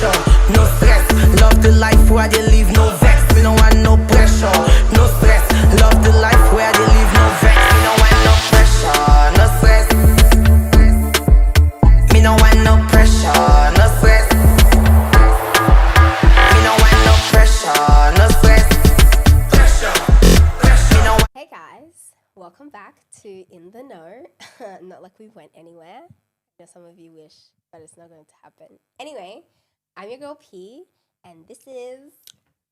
pressure, no stress. Love the life where they live no vex. We don't want no pressure, no stress. Love the life where they live no vex. We don't want no pressure, no stress. Me don't want no pressure, no stress. Me don't want no pressure, no stress. Hey guys, welcome back to In the Know. Not like we went anywhere. I know some of you wish, but it's not going to happen. Anyway, I'm your girl P, and this is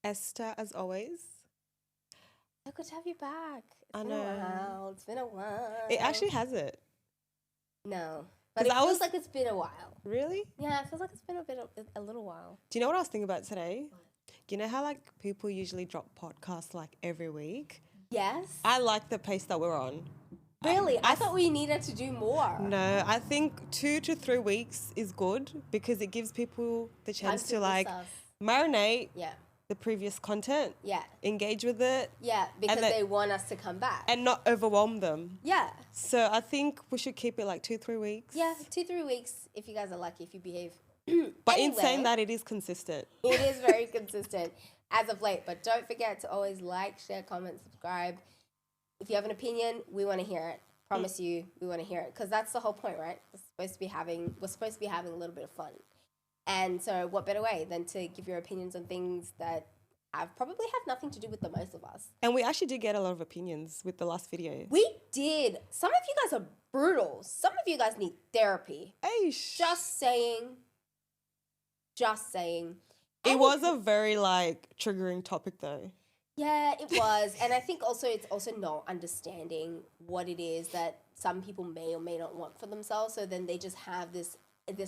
Esther, as always. so good to have you back. I know. It's been a while. It actually has it. No, but 'Cause it feels like it's been a while. Really? Yeah, it feels like it's been a little while. Do you know what I was thinking about today? You know how like people usually drop podcasts like every week? Yes. I like the pace that we're on. Really? I thought we needed to do more. No, I think 2 to 3 weeks is good because it gives people the chance to like process. marinate Yeah. the previous content, Yeah. engage with it, Yeah, because then- they want us to come back. and not overwhelm them. Yeah. So I think we should keep it like 2-3 weeks. Yeah, 2-3 weeks if you guys are lucky, if you behave. But in saying Anyway, that, it is consistent. it is very consistent as of late. But don't forget to always like, share, comment, subscribe. If you have an opinion, we want to hear it. Promise you, we want to hear it because that's the whole point, right? We're supposed to be having a little bit of fun, and so what better way than to give your opinions on things that probably have nothing to do with the most of us. And we actually did get a lot of opinions with the last video. We did. Some of you guys are brutal. Some of you guys need therapy. Aish. Just saying. It was a very like triggering topic though. Yeah, it was. And I think also it's also not understanding what it is that some people may or may not want for themselves. So then they just have this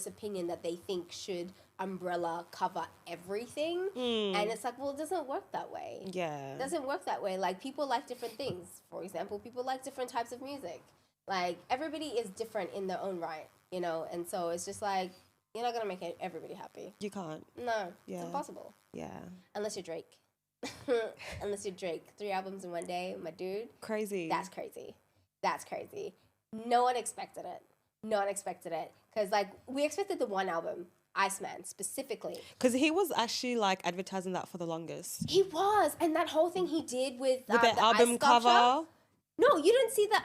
opinion that they think should umbrella cover everything. And it's like, well, it doesn't work that way. Yeah. It doesn't work that way. Like people like different things. For example, people like different types of music. Like everybody is different in their own right, you know? And so it's just like, you're not going to make everybody happy. You can't. No, Yeah. it's impossible. Yeah. Unless you're Drake. Unless you're Drake. 3 albums in one day, my dude. Crazy. That's crazy. That's crazy. No one expected it. Because, like, we expected the one album, Iceman, specifically. Because he was actually like advertising that for the longest. He was. And that whole thing he did with With the ice album sculpture. cover. No, you didn't see the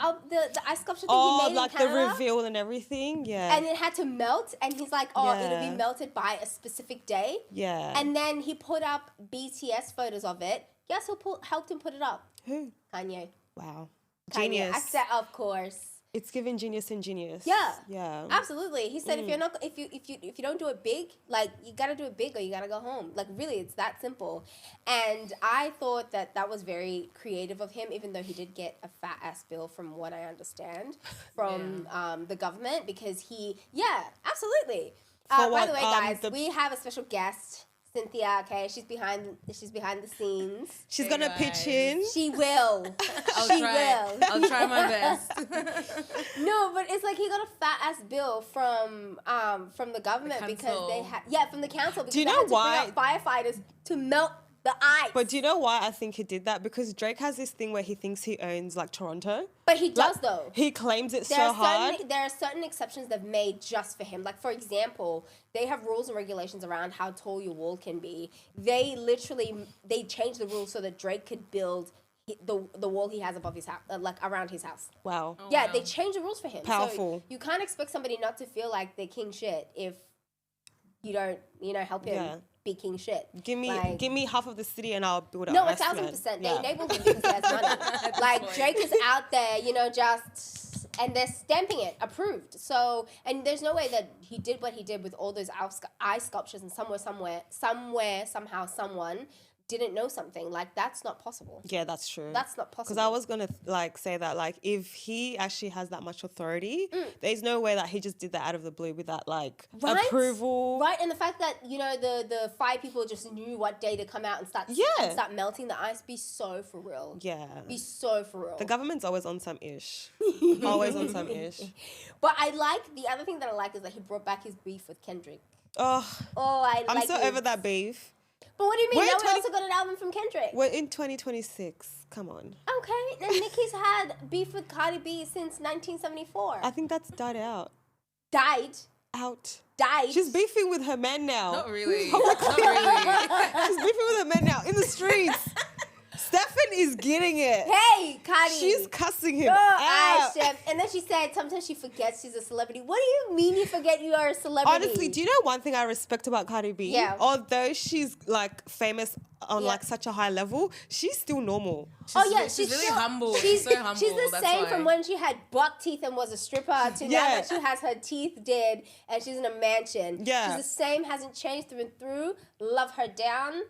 ice sculpture thing Oh, he made like in the Canada? reveal and everything. Yeah. And it had to melt. And he's like, oh, it'll Yeah. be melted by a specific day. Yeah. And then he put up BTS photos of it. Guess who helped him put it up? Who? Kanye. Wow. Kanye. Genius. I said, of course. It's giving genius and genius. Yeah. Yeah. Absolutely. He said if you don't do it big, like you gotta do it big or you gotta go home. Like really, it's that simple. And I thought that was very creative of him, even though he did get a fat ass bill from what I understand from the government because absolutely. By the way, guys, we have a special guest. Cynthia, okay, she's behind the scenes. She's gonna pitch in. She will. I'll try my best. No, but it's like he got a fat ass bill from the government because they had from the council because Do you they know had to why? bring out firefighters to melt the ice. But do you know why I think he did that? Because Drake has this thing where he thinks he owns like Toronto. But he does Like, though. He claims it There so are hard. certain exceptions they've made just for him. Like for example, they have rules and regulations around how tall your wall can be. They changed the rules so that Drake could build the wall he has above his house, like around his house. Wow. Yeah, they changed the rules for him. Powerful. So you can't expect somebody not to feel like they're king shit if you don't, help him be king shit. Give me half of the city and I'll build up. No, Iceman. 1,000%. They enabled him because he has money. Like Drake is out there, and they're stamping it approved. So, and there's no way that he did what he did with all those ice sculptures and somehow someone didn't know something. Like that's not possible. Yeah, that's true. That's not possible. Because I was gonna say that if he actually has that much authority, there's no way that he just did that out of the blue without approval. Right, and the fact that the 5 people just knew what day to come out and start melting the ice. Be so for real. Yeah. Be so for real. The government's always on some ish. Always on some ish. But the other thing that I like is that he brought back his beef with Kendrick. Oh, I'm so this. over that beef. But what do you mean? We're Now in we also got an album from Kendrick. We're in 2026. Come on. Okay, and Nicki's had beef with Cardi B since 1974. I think that's died out. Died? out. Died. She's beefing with her man now. Not really. Not really. She's beefing with her man now in the streets. Stefan is getting it. Hey, Cardi. She's cussing him Girl, out. and then she said sometimes she forgets she's a celebrity. What do you mean you forget you are a celebrity? Honestly, do you know one thing I respect about Cardi B? Yeah. Although she's like famous on like such a high level, she's still normal. She's She's really still- humble. She's, She's so humble. She's the That's same why. from when she had buck teeth and was a stripper to now Yeah. that she has her teeth did and she's in a mansion. Yeah. She's the same, hasn't changed through and through. Love her down.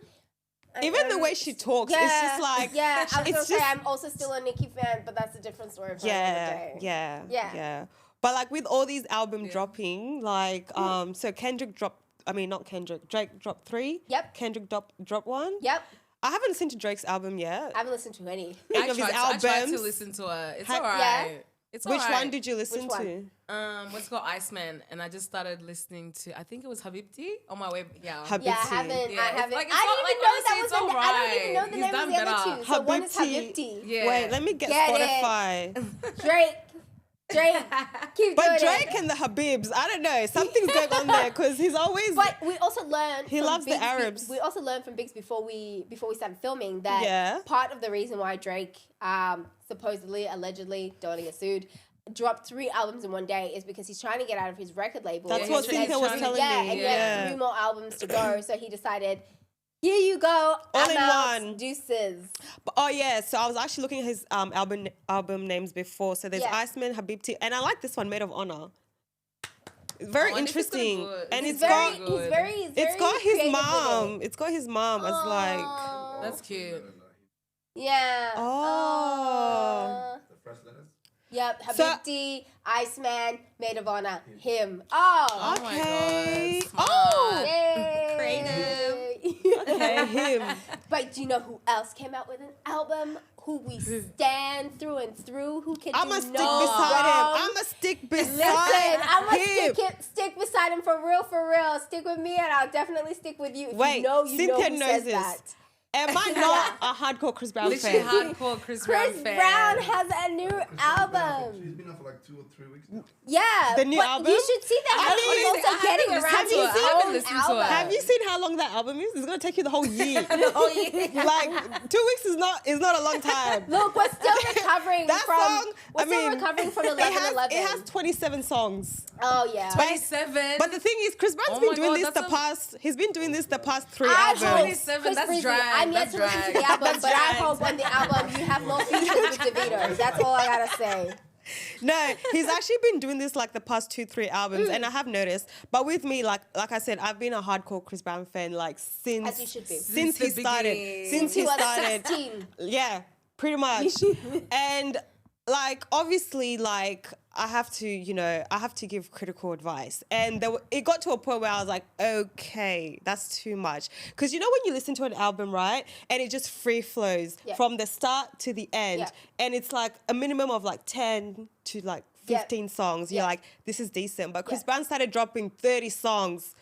Even the way she talks, it's just like I was gonna it's say just I'm also still a Nicki fan, but that's a different story for another day. yeah. But like with all these album dropping, like so Kendrick dropped. I mean, not Kendrick. Drake dropped 3. Yep. Kendrick dropped 1. Yep. I haven't listened to Drake's album yet. I haven't listened to any. Any of his I tried to albums. listen to it. It's Ha- alright. Yeah? It's Which alright. one did you listen Which to? one? What's it called? Iceman, and I just started listening to. I think it was Habibti on my way. Yeah. Habibti. Yeah, I haven't. Yeah, I it's haven't. like- it's I not- didn't even like, know that honestly, was it's the. I don't even know alright. the He's name of done the other better. two. So one is Habibti. Habibti. Yeah. Wait, let me get Get it. Spotify. Drake, keep But doing Drake it. and the Habibs, I don't know. Something's going on there because he's always. But we also learned He from loves the Biggs Arabs. We also learned from Biggs before we started filming that Yeah. part of the reason why Drake supposedly, allegedly, don't want to get sued, dropped 3 albums in one day is because he's trying to get out of his record label. That's And what he has Cynthia was three- telling yeah, me. and he Yeah. has 3 more albums to go. So he decided, here you go, I'm in out, one. deuces. Oh yeah, so I was actually looking at his album names before. So there's Yeah. Iceman, Habibti, and I like this one, Maid of Honor. Very I wonder if it's gonna interesting, good. and It's it's Very, got he's very, he's it's very got his creative with mom. it. It's got his mom as like Aw. That's cute. Yeah. Oh. The first letters. Yep, So- Habibti, Iceman, Maid of Honor, him. Oh. Oh my Okay. god. Smart. Oh. Yay. Creative. okay, him. But do you know who else came out with an album? Who we stand through and through? Who can I'ma do stick no beside him. wrong? I'ma stick beside Listen, I'm gonna him. stick beside him for real, for real. Stick with me, and I'll definitely stick with you. If Wait, you know who Cynthia knows says this. that. Am I not a hardcore Chris Brown Literally fan? hardcore Chris Brown Chris fan. Brown has a new He's album. been out for like 2 or 3 weeks now. Yeah, The new but album? you should see that. I He's mean, also I getting haven't around listened to his it. I haven't own listened to it. album. Have you seen how long that album is? It's gonna take you the whole year. Oh, yeah. Like 2 weeks is not a long time. Look, we're still recovering That from. song, We're I still mean, recovering from it has 11/11. 27 songs. Oh yeah. 27. But the thing is, Chris Brown's Oh been my doing God, this that's he's been doing this the past 3 I albums. hope 27, Chris that's Breezy, drag, I'm yet that's to listen to drag. the album, That's but I drag. hope on the album you have more features with DeVito. That's all I gotta say. No, he's actually been doing this like the past 2-3 albums, and I have noticed. But with me, like I said, I've been a hardcore Chris Brown fan like since As you should be. since Since he the started. beginning. Since he was started. 16. Yeah, pretty much. And like obviously, like I have to give critical advice. And it got to a point where I was like, okay, that's too much. Because you know when you listen to an album, right, and it just free flows Yeah. from the start to the end, Yeah. and it's like a minimum of like 10 to like 15 songs. You're Yeah. like, this is decent. But Chris Yeah. Brown started dropping 30 songs.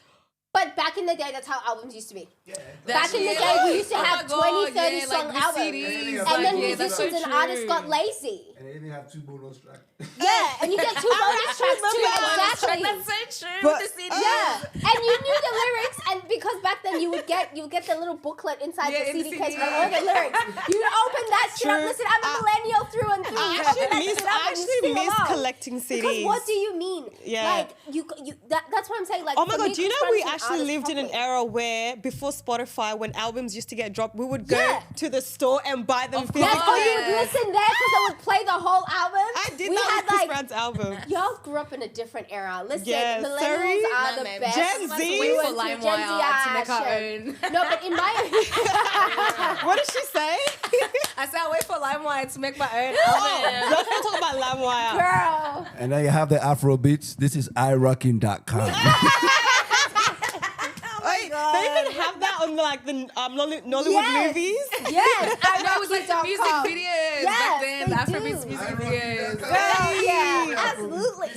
But back in the day, that's how albums used to be. Yeah. Back in the Yeah. day, we used to Oh have my God, 20, 30 yeah, song like albums. CDs, And And then yeah, that's musicians so and artists got lazy. And they didn't have 2 bonus tracks. Yeah, and you get 2 bonus tracks too. Exactly. That's so true. But- with the CD. Yeah, and you knew the lyrics, and because back then you would get the little booklet inside Yeah, the in the CD case CD. with all the lyrics. You open that shit up. True. Listen, I'm a millennial through and through. I You actually open that miss shit up and you sing along. collecting CDs. Because what do you mean? Yeah. Like that's what I'm saying. Like Oh my for God, me, do you Chris know Brown we is an actually artist lived in an properly. era where before Spotify, when albums used to get dropped, we would go Yeah. to the store and buy them Of physically. Yes, or you would Yes. listen there because they would play the whole album. I did we that had with Chris like Brown's album. y'all grew up in a different era. Listen, Yeah, millennials sorry. are Nah, the man, best. Gen Let's Z. wait for Gen Z LimeWire to make our shit. own. No, but in my What did she say? I said I'll wait for LimeWire to make my own Oh, album. let's not talk about LimeWire. girl. And then you have the Afro beats. This is iRockin.com. Wait, they even have that on like the Nollywood Yes. movies. Yes, I No, it was like the music videos back then, the they Afrobeats do. music videos. Oh, yeah, Hey. absolutely.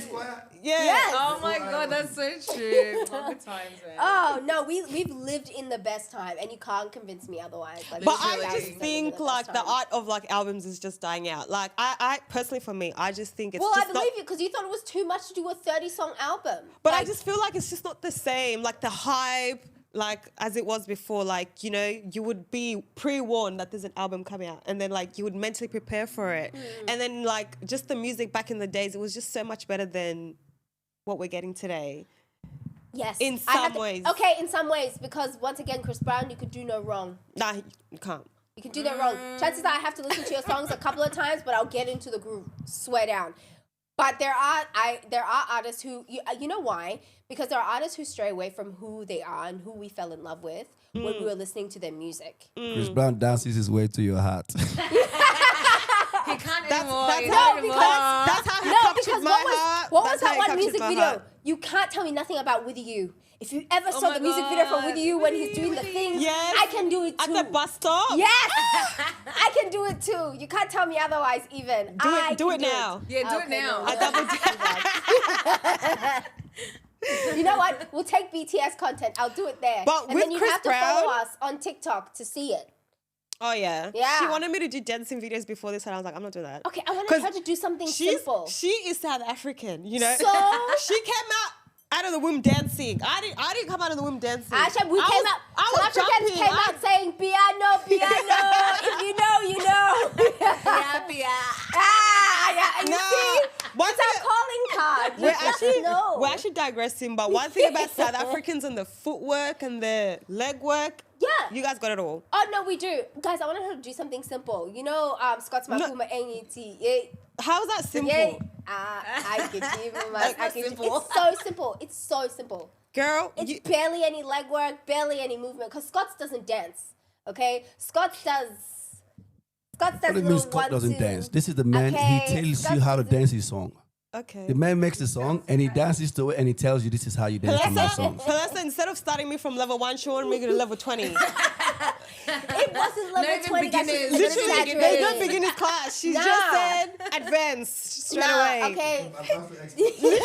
Yeah. Yes. Oh my god, that's so true. All the times, man. Oh no, we've lived in the best time, and you can't convince me otherwise. Like, But we've I lived just in the think best like the time. art of like albums is just dying out. Like I personally for me, I just think it's Well, I just not. believe you because you thought it was too much to do a 30-song album. But I Like, just feel like it's just not the same. Like the hype, like as it was before. Like you know, you would be pre-warned that there's an album coming out, and then like you would mentally prepare for it, and then like just the music back in the days, it was just so much better than what we're getting today. yes, in I have some to- ways. Okay, in some ways, because once again, Chris Brown, you could do no wrong. Nah, you can't. You can do no wrong. Chances are I have to listen to your songs a couple of times, but I'll get into the groove, swear down. But there are artists who you know why? Because there are artists who stray away from who they are and who we fell in love with when we were listening to their music. Chris Brown dances his way to your heart. He can't That's- anymore. that's He how- can't because- anymore. That's how he No, captured because my heart. what was That's how that he one captured music my video? heart. You can't tell me nothing about With You. If you ever Oh saw my the music video for God. With You when he's doing the With thing, Yes. I can do it too. At the bus stop. Yes, I can do it too. You can't tell me otherwise. Even Do it now. Yeah, do it Okay, now. no. I double You know what? We'll take BTS content. I'll do it there. But and with then you Chris have to follow Brown- us on TikTok to see it. Oh yeah. Yeah. She wanted me to do dancing videos before this, and I was like, I'm not doing that. Okay, I wanted 'Cause her to do something She simple. is South African, you know. So? she came out of the womb dancing. I didn't come out of the womb dancing. Asha, we I came was- out. I South was Africans jumping. came out saying piano, piano. If you know, you know. Yeah. You No. see, One it's our thing- calling card. You We're just actually, know. we're actually digressing, but one thing about South Africans and the footwork and the leg work, Yeah. you guys got it all. Oh no, we do, guys. I wanted her to do something simple. You know, Scott's Makuma NET. How is that simple? Yeah. I can give him That's I not can simple. It's so simple. It's so simple. Girl, It's you, barely any leg work, barely any movement. Because Scott's doesn't dance. Okay, Scott's does. What do you mean Scott doesn't dance? This is the man, Okay, he tells Scott you how to doesn't- dance his song. okay. The man makes the song and he dances to it and he tells you this is how you dance to my songs. Palessa, instead of starting me from level 1, she wanted me to level 20. It wasn't level even 20. Guys, beginners. she's Literally, exaggerating. there's no beginner's class. She Nah. just said advanced straight Nah, away. okay.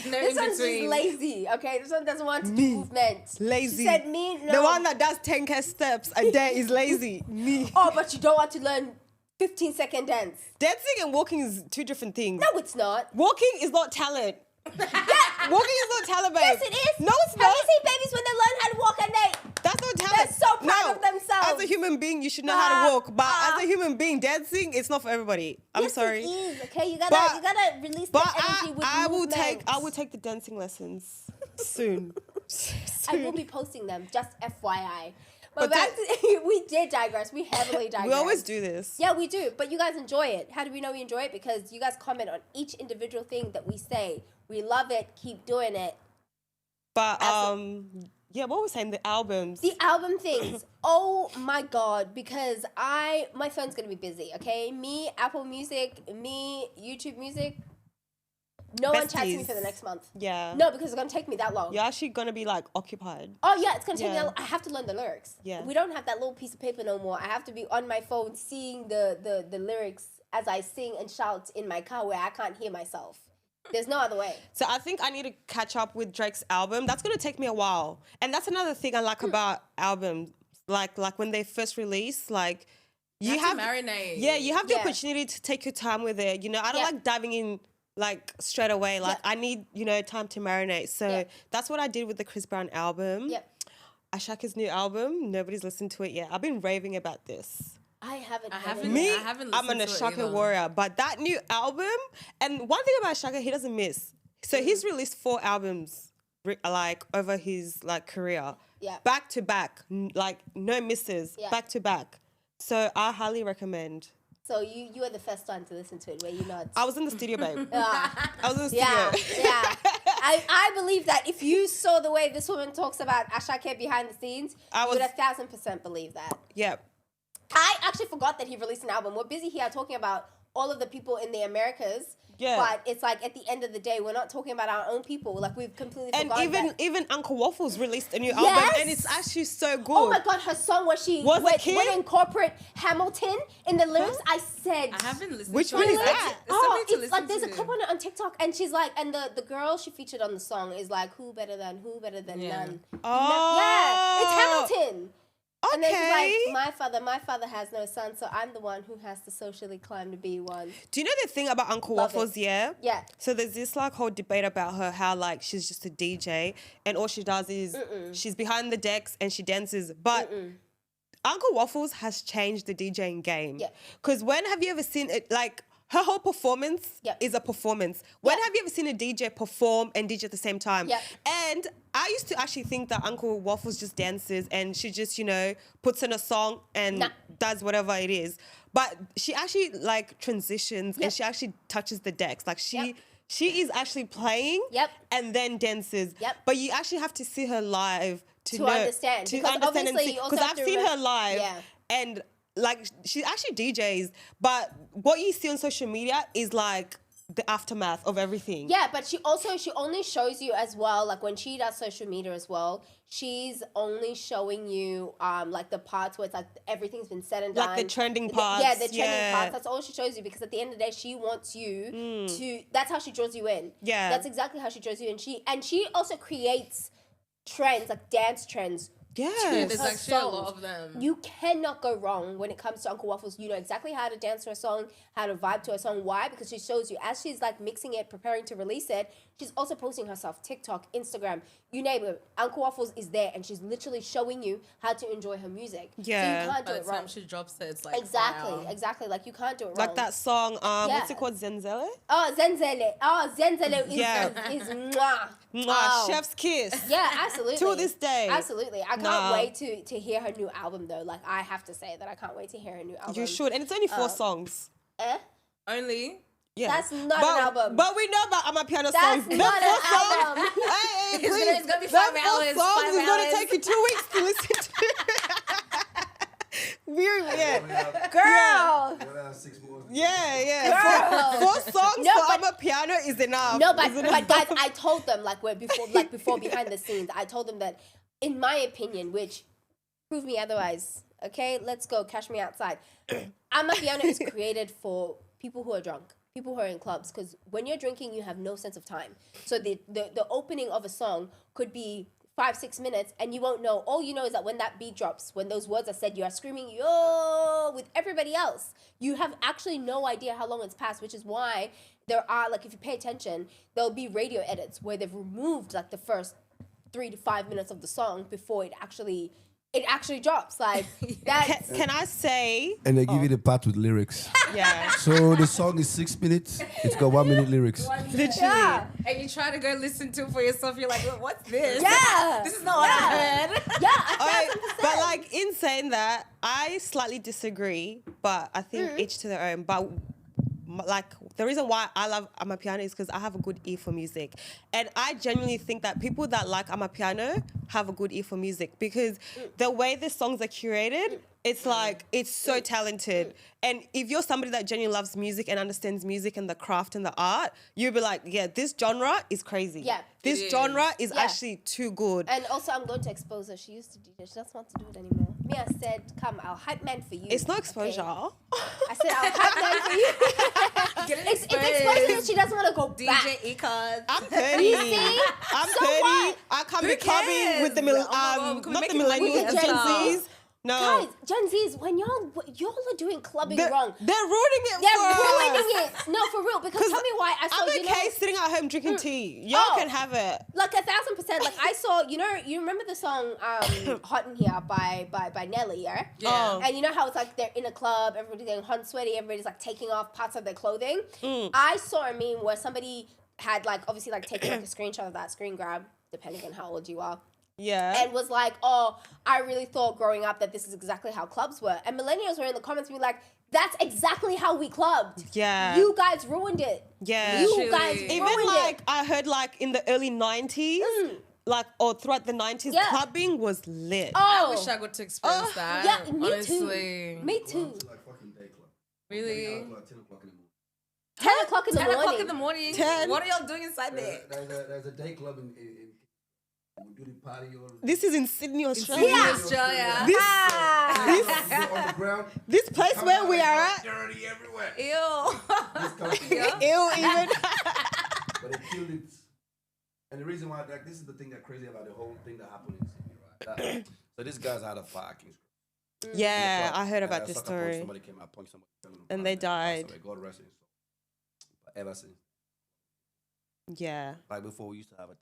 No This in one's just between. lazy. Okay, this one doesn't want to do movement. Lazy. She said me. No. The one that does 10K steps a day is lazy. Me. Oh, but you don't want to learn 15-second dance. Dancing and walking is two different things. No, it's not. Walking is not talent. Walking is not talent, babe. Yes, it is. No, it's Have not. you seen babies when they learn how to walk and they? That's not talent. They're so proud of themselves. As a human being, you should know how to walk. But as a human being, dancing, it's not for everybody. I'm Yes, sorry. it is. Okay, you But- gotta release the But energy with I will movement. take the dancing lessons soon. I will be posting them. Just FYI. But But back to, we did digress. We heavily digress. We always do this. Yeah, we do. But you guys enjoy it. How do we know we enjoy it? Because you guys comment on each individual thing that we say. We love it. Keep doing it. But yeah, what were we saying? The albums. The album things. Oh my god! Because my phone's gonna be busy. Okay, me Apple Music, me YouTube Music. No one chats to me Besties. for the next month. Yeah. No, because it's gonna take me that long. You're actually gonna be like occupied. Oh yeah, it's gonna take me. Yeah. I have to learn the lyrics. Yeah. We don't have that little piece of paper no more. I have to be on my phone seeing the lyrics as I sing and shout in my car where I can't hear myself. There's no other way. So I think I need to catch up with Drake's album. That's gonna take me a while. And that's another thing I like about albums. Like when they first release, like You have to marinate. Yeah, you have the Yeah. opportunity to take your time with it. You know, I don't Yeah. like diving in like straight away. Like Yeah. I need, time to marinate. So Yeah. that's what I did with the Chris Brown album. Yep. Ashaka's new album. Nobody's listened to it yet. I've been raving about this. I haven't. I heard haven't- it. Me, I haven't I'm an listened to it Ashaka either. warrior. But that new album, and one thing about Ashaka, he doesn't miss. So he's released 4 albums like over his like career. Yeah. Back to back, like no misses, Yeah. back to back. So I highly recommend. So you were the first one to listen to it, where you not. I was in the studio, babe. Ah. I was in the Yeah, studio. yeah. I believe that if you saw the way this woman talks about Ashake behind the scenes, I you would was- 1,000% believe that. Yeah. I actually forgot that he released an album. We're busy here talking about all of the people in the Americas. Yeah. But it's like at the end of the day, we're not talking about our own people. Like we've completely forgotten that. even Uncle Waffles released a new album, Yes. and it's actually so good. Oh my God, her song where she Was it went Kim? incorporate Hamilton in the lyrics. I said, I haven't listened Which to one it. is that? oh, It's something to it's like listen there's a to. clip on it on TikTok, and she's like, and the girl she featured on the song is like, who better than Yeah. none? Oh. Yeah, it's Hamilton. And then Okay. she's like, my father has no son, so I'm the one who has to socially climb to be one. Do you know the thing about Uncle Love Waffles? it. Yeah. Yeah. So there's this like whole debate about her, how like she's just a DJ and all she does is she's behind the decks and she dances. But Uncle Waffles has changed the DJing game. Yeah. Because when have you ever seen it? Like her whole performance Yep. is a performance. When Yeah. have you ever seen a DJ perform and DJ at the same time? Yep. And I used to actually think that Uncle Waffles just dances and she just, puts in a song and Nah. does whatever it is. But she actually like transitions Yep. and she actually touches the decks. Like she Yep. she is actually playing Yep. and then dances. Yep. But you actually have to see her live to To understand. To Because understand obviously you also because have I've to seen her remember- live Yeah. and like she actually DJs, but what you see on social media is like the aftermath of everything. Yeah, but she only shows you as well, like when she does social media as well, she's only showing you like the parts where it's like everything's been said and done. Like the trending Yeah, parts, the trending yeah. parts. That's all she shows you because at the end of the day she wants you to that's how she draws you in. Yeah. That's exactly how she draws you in. She also creates trends, like dance trends. Yeah. There's her actually a lot songs. of them. You cannot go wrong when it comes to Uncle Waffles. You know exactly how to dance to a song, how to vibe to a song. Why? Because she shows you as she's like mixing it, preparing to release it. She's also posting herself TikTok, Instagram, you name it. Uncle Waffles is there, and she's literally showing you how to enjoy her music. Yeah. So you can't do By the it wrong. time she drops it, it's like Exactly, wow. exactly. Like you can't do it wrong. Like that song, what's Yeah. it called? Zenzele? Oh, Zenzele. Oh, Zenzele is Yeah. is mwah. Mwah, Oh. chef's kiss. Yeah, absolutely. To this day. Absolutely. I can't Nah. wait to hear her new album though. Like I have to say that I can't wait to hear her new album. You should. And it's only 4 songs. Eh? Only Yeah. That's not an album. But we know about Amapiano That's songs. Them not an 4 songs. album. Hey, It's please. gonna be Them 5 4 hours, songs 5 is going to hours. take you 2 weeks to listen to. Yeah. Girl. Yeah. Girl. 4 songs No, for but- Amapiano is enough. No, but Is enough. guys, I told them before behind the scenes, I told them that in my opinion, which prove me otherwise, okay? Let's go, cash me outside. Amapiano is created for people who are drunk, people who are in clubs, because when you're drinking, you have no sense of time. So the opening of a song could be 5-6 minutes and you won't know. All you know is that when that beat drops, when those words are said, you are screaming yo with everybody else. You have actually no idea how long it's passed, which is why there are, like, if you pay attention, there'll be radio edits where they've removed like the first 3 to 5 minutes of the song before it actually drops. Like that's Can I say? And they give you the part with lyrics. Yeah. So the song is 6 minutes. It's got 1 minute lyrics. Literally. yeah. And you try to go listen to it for yourself, you're like, what's this? Yeah. This is not what I heard. Yeah, Okay, 1,000%. but like in saying that, I slightly disagree, but I think each to their own. But like the reason why I love Amapiano is because I have a good ear for music, and I genuinely think that people that like Amapiano have a good ear for music because the way the songs are curated, it's like it's so talented. And if you're somebody that genuinely loves music and understands music and the craft and the art, you'll be like, yeah, this genre is crazy. Yeah. This It genre is Yeah. actually too good. And also, I'm going to expose her. She used to DJ. She doesn't want to do it anymore. Mia said, "Come, I'll hype man for you." It's not exposure. Okay? I said, "I'll hype man for you." It's exposure that she doesn't want to go back. DJ E-Cards. I'm 30. You see? I'm So 30. what? I can't Who be clubbing cares? with the Oh my God, can we not make the it money millennials, with the the Gen Gen Zs. No, Guys, Gen Zs, when y'all are doing clubbing they're, wrong, they're ruining it they're for ruining us. it. No, for real. Because tell me why. I saw, I'm you okay know, sitting at home drinking tea. Y'all Oh. can have it. like 1,000%. Like I saw, you remember the song "Hot in Here" by Nelly, yeah? Yeah. Oh. And you know how it's like they're in a club, everybody's getting hot and sweaty, everybody's like taking off parts of their clothing. I saw a meme where somebody had like obviously like taken like a screenshot of that screen grab, depending on how old you are. Yeah. And was like, oh, I really thought growing up that this is exactly how clubs were. And millennials were in the comments being like, that's exactly how we clubbed. Yeah. You guys ruined it. Yeah. You Literally. guys ruined Even like it. I heard like in the early 90s, like or throughout the 90s, Yeah. clubbing was lit. Oh, I wish I got to experience that. yeah, me honestly. too. Me too. Like fucking day club. Really? Like 10 o'clock in the morning. 10 o'clock in the 10 o'clock morning. in the morning. 10. What are y'all doing inside there? There's a day club in we do the party all This is in Sydney, Australia. Sydney, Australia. on the ground. This place Come where out we like are all at. dirty everywhere. Ew. This country, Ew, even. but they killed it. And the reason why, like, this is the thing that's crazy about the whole thing that happened in Sydney, right? So these guys had a fire King's Cross. Yeah, I heard And about a this sucker punched story. Somebody came out, punched somebody, fell on the And ground, they passed died. away. God rest his soul. But ever since, Yeah. like before, we used to have a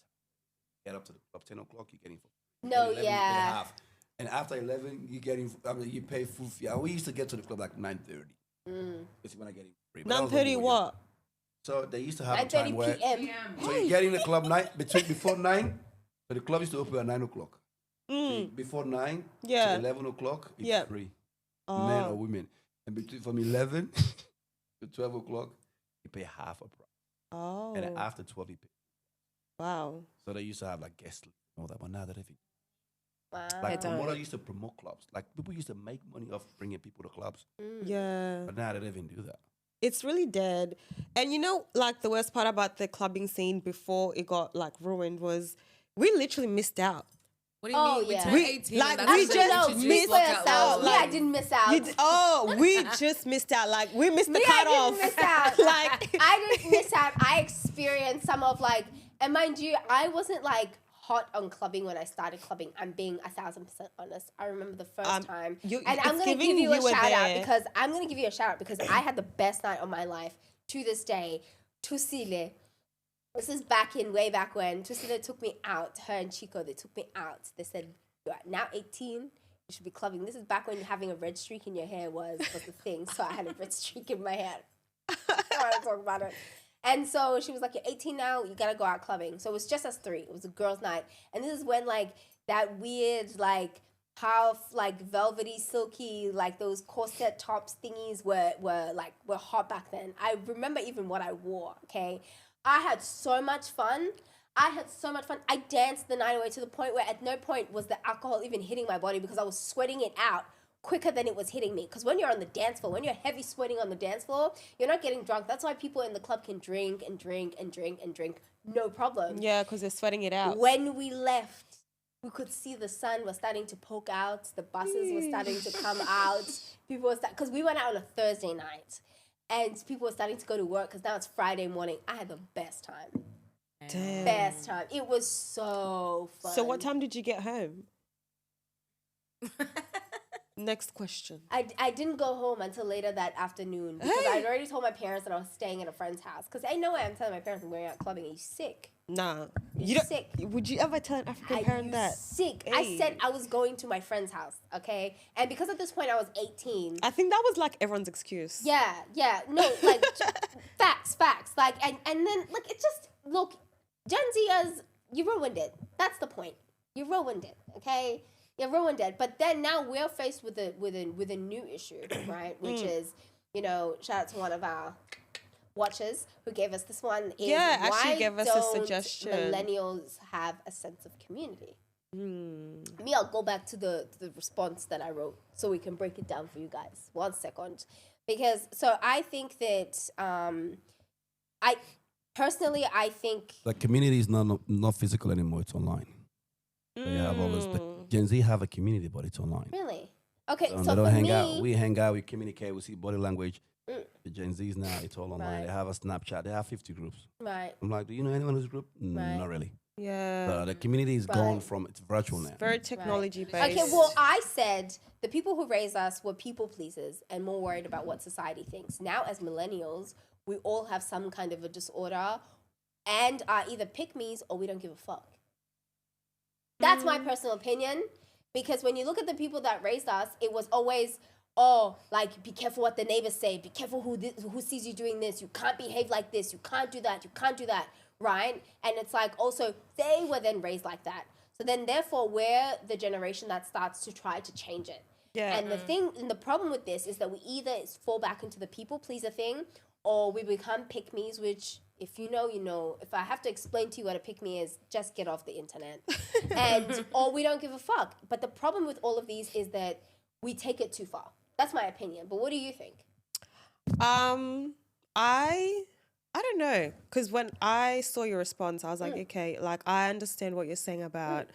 get up to the club 10 o'clock. You get in for No, 11, you pay yeah. half. And after 11, you get in. You pay full fee. We used to get to the club like 9:30. It's when I get in free. But that was when 9:30 we were what? young. So they used to have a 9:30 time where. p.m. So you get in the club before 9. So the club used to open at 9 o'clock. So before 9 Yeah. to 11 o'clock, it's Yeah. free. Oh. Men or women. And from 11 to 12 o'clock, you pay half a price. Oh. And then after 12, you pay. Wow. So they used to have like guest lists and all that, but now they don't. Wow. Like don't. promoters used to promote clubs. Like people used to make money off bringing people to clubs, Yeah. but now they don't even do that. It's really dead. And you know, like the worst part about the clubbing scene before it got like ruined was we literally missed out. What do you Oh, mean? We yeah. turned We- 18. like, and we that's just when No, we missed speak for locked out yourself. laws. Me, I didn't miss out. We just missed out. Like we missed the Me, I cutoff. didn't miss out. Like I didn't miss out. I experienced some of like, and mind you, I wasn't like hot on clubbing when I started clubbing. I'm being 1,000% honest. I remember the first time, you- and it's I'm gonna giving give you a you were shout out there. because I'm gonna give you a shout out because I had the best night of my life to this day. Tusile. This is way back when. Tusile took me out. Her and Chico, they took me out. They said, "You are now 18. You should be clubbing." This is back when having a red streak in your hair was the thing. So I had a red streak in my hair. I don't want to talk about it. And so she was like, "You're 18 now. You gotta go out clubbing." So it was just us three. It was a girls' night, and this is when like that weird like half like velvety, silky like those corset tops thingies were hot back then. I remember even what I wore. Okay, I had so much fun. I danced the night away to the point where at no point was the alcohol even hitting my body because I was sweating it out quicker than it was hitting me. Because when you're on the dance floor, when you're heavy sweating on the dance floor, you're not getting drunk. That's why people in the club can drink and drink and drink and drink, no problem. yeah, because they're sweating it out. When we left, we could see the sun was starting to poke out. The buses were starting to come out. People were because we went out on a Thursday night, and people were starting to go to work because now it's Friday morning. I had the best time. Damn. Best time. It was so fun. So what time did you get home? Next question. I didn't go home until later that afternoon because I'd already told my parents that I was staying at a friend's house. Because ain't no way I'm telling my parents I'm going out clubbing. Are you sick? Nah. You sick? Would you ever tell an African Are parent you that? sick? I Hey. said I was going to my friend's house, okay? And because at this point I was 18. I think that was like everyone's excuse. Yeah. No, like facts. Like and then like it just look, Gen Zers, you ruined it. That's the point. You ruined it, okay? You ruined it. But then now we're faced with a new issue, right? Which is, shout out to one of our watchers who gave us this one. Is Yeah, actually why gave us a don't suggestion. Millennials have a sense of community. Me, I'll go back to the response that I wrote so we can break it down for you guys. 1 second. Because, so I think that, I think, Like community is not physical anymore. It's online. They have all this. The Gen Z have a community, but it's online. really? Okay, So so they don't for hang me, out. We hang out. We communicate. We see body language. The Gen Zs now, it's all online. Right. They have a Snapchat. They have 50 groups. right, I'm like, do you know anyone in this group? Right. Not really. Yeah. The community is gone Right. from, it's virtual now. Very technology based. Okay, well, I said the people who raised us were people pleasers and more worried about what society thinks. Now, as millennials, we all have some kind of a disorder and are either pick-me's or we don't give a fuck. That's my personal opinion, because when you look at the people that raised us, it was always, like, be careful what the neighbors say. Be careful who sees you doing this. You can't behave like this. You can't do that. You can't do that, right? And it's like also they were then raised like that. So then therefore we're the generation that starts to try to change it. Yeah. And the problem with this is that we either fall back into the people pleaser thing or we become pick-me's, which if you know, you know. If I have to explain to you what a pick-me is, just get off the internet. Or we don't give a fuck. But the problem with all of these is that we take it too far. That's my opinion. But what do you think? I I don't know, because when I saw your response, I was like, okay, like I understand what you're saying about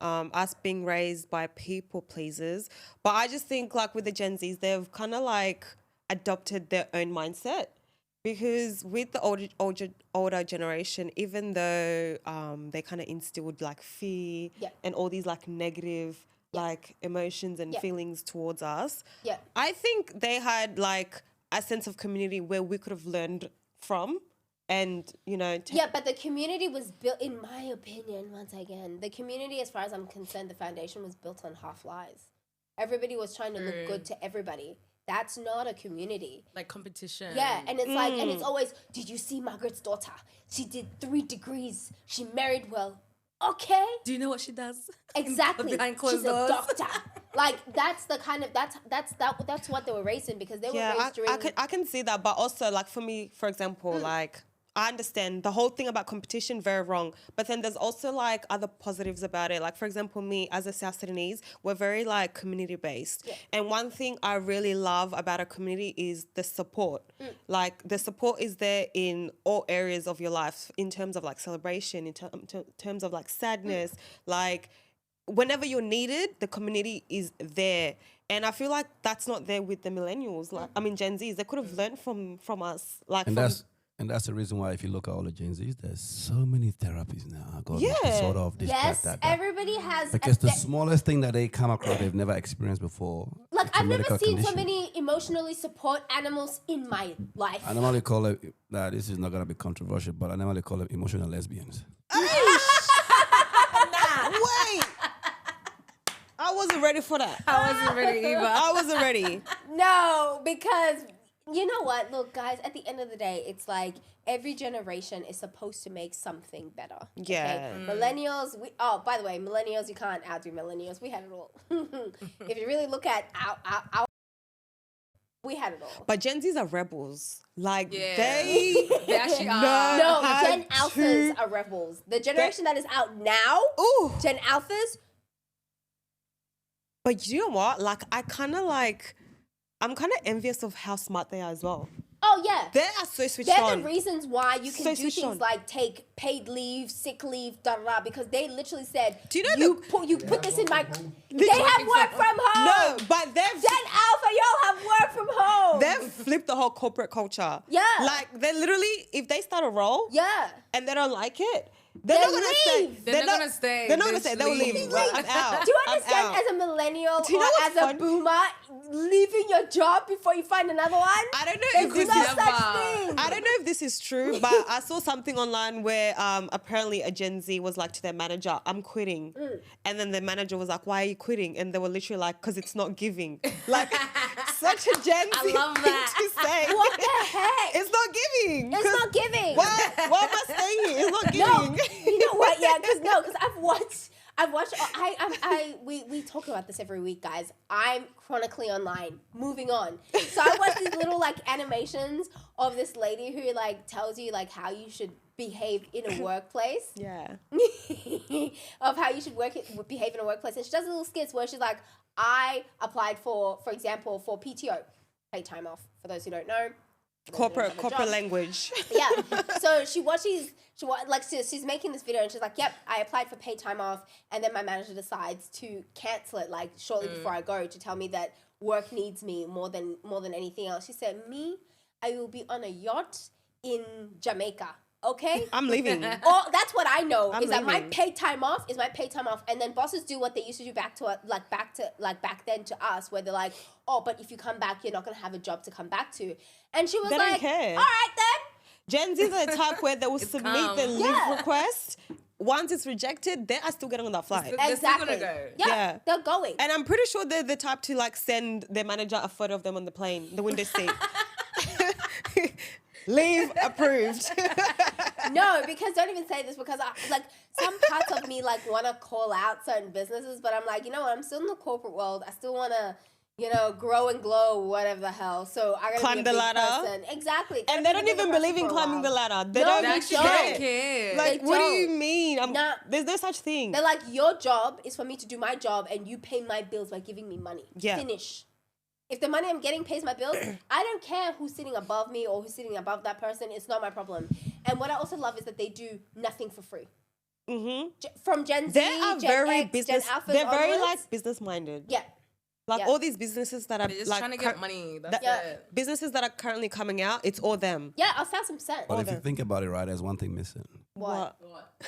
us being raised by people pleasers, but I just think like with the Gen Zs, they've kind of like adopted their own mindset. Because with the older generation, even though they kind of instilled like fear and all these like negative like emotions and feelings towards us, I think they had like a sense of community where we could have learned from, and you know. But the community was built, in my opinion. Once again, the community, as far as I'm concerned, the foundation was built on half lies. Everybody was trying to look good to everybody. That's not a community. Like competition. Yeah, and it's like, and it's always, did you see Margaret's daughter? She did 3 degrees. She married well. Okay. Do you know what she does? Exactly. Behind closed She's doors. a doctor. Like that's the kind of that's what they were raised in, because they were raised during. I can see that, but also like for me, for example, like I understand the whole thing about competition, very wrong. But then there's also like other positives about it. Like for example, me as a South Sudanese, we're very like community based. Yeah. And one thing I really love about a community is the support. Like the support is there in all areas of your life, in terms of like celebration, in terms of like sadness, like whenever you're needed, the community is there. And I feel like that's not there with the millennials. Like I mean Gen Zs, they could have learned from us. Like And that's the reason why, if you look at all the Gen Zs, there's so many therapies now. Sort of this, that. Everybody has. Because the smallest thing that they come across, they've never experienced before. Like I've never seen so many emotionally support animals in my life. I normally call it, this is not going to be controversial, but I normally call it emotional lesbians. Wait. I wasn't ready for that. I wasn't ready either. I wasn't ready. No, because you know what? Look, guys, at the end of the day, it's like every generation is supposed to make something better. Yeah. Okay? Millennials, by the way, millennials, you can't outdo millennials. We had it all. If you really look at our we had it all. But Gen Zs are rebels. Like they actually are. No, Gen Alphas are rebels. The generation that is out now, Gen Alphas. But you know what? Like I'm kind of envious of how smart they are as well. Oh, yeah. They are so switched They're on. the reasons why you can do switched things on. like take paid leave, sick leave, because they literally said, Do you know you put this in my... They have work from home. No, but they've... Gen Alpha, y'all have work from home. They've flipped the whole corporate culture. Yeah. Like, they literally, if they start a role and they don't like it, they're not gonna stay. They're not gonna stay. They're not gonna stay. They'll leave. Like, I'm out. Do you understand, as a millennial you know or what's as a fun? boomer, leaving your job before you find another one? I don't know There's if this no is... such thing. I don't know if this is true, but I saw something online where apparently a Gen Z was like to their manager, I'm quitting. And then the manager was like, why are you quitting? And they were literally like, because it's not giving. Like, such a Gen Z love thing that. to say. What the heck? It's not giving. It's not giving. Why am I staying here? It's not No, giving. you know what? Yeah, because I've watched. We talk about this every week, guys. I'm chronically online. Moving on. So I watch these little like animations of this lady who like tells you like how you should behave in a workplace. Yeah. Of how you should behave in a workplace, and she does little skits where she's like, I applied for example, for PTO, paid time off. For those who don't know. Corporate language. Yeah. So she's making this video and she's like, yep, I applied for paid time off, and then my manager decides to cancel it like shortly before I go, to tell me that work needs me more than anything else. She said, I will be on a yacht in Jamaica. Okay? I'm leaving. Oh, that's what I know. I'm is that my leaving. paid time off is my paid time off, and then bosses do what they used to do back then to us, where they're like, oh, but if you come back, you're not gonna have a job to come back to. And she was They like, don't care. all right then. Gen Zs are the type where they will submit calm. the leave request. Once it's rejected, they are still getting on that flight. They're still Exactly. gonna go. Yeah, they're going. And I'm pretty sure they're the type to like send their manager a photo of them on the plane, the window seat. Leave approved. No, because don't even say this, because some parts of me like want to call out certain businesses, but I'm like, you know what? I'm still in the corporate world. I still want to, grow and glow, whatever the hell. So I gotta Climb be a the big ladder. person. Exactly. And they don't even believe in climbing the ladder. They No, don't they even don't. care. care. Like, They what do you don't. mean? Nah. There's no such thing. They're like, your job is for me to do my job, and you pay my bills by giving me money. Yeah. Finish. If the money I'm getting pays my bills, I don't care who's sitting above me or who's sitting above that person. It's not my problem. And what I also love is that they do nothing for free. From Gen Z, They are Gen very X, business. Gen Alphas They're very onwards. like business minded. Yeah. Like Yeah. all these businesses that are They're just like trying to get money. That's Yeah. it. businesses that are currently coming out. It's all them. Yeah, 1,000%. But if you think about it, right, there's one thing missing. What?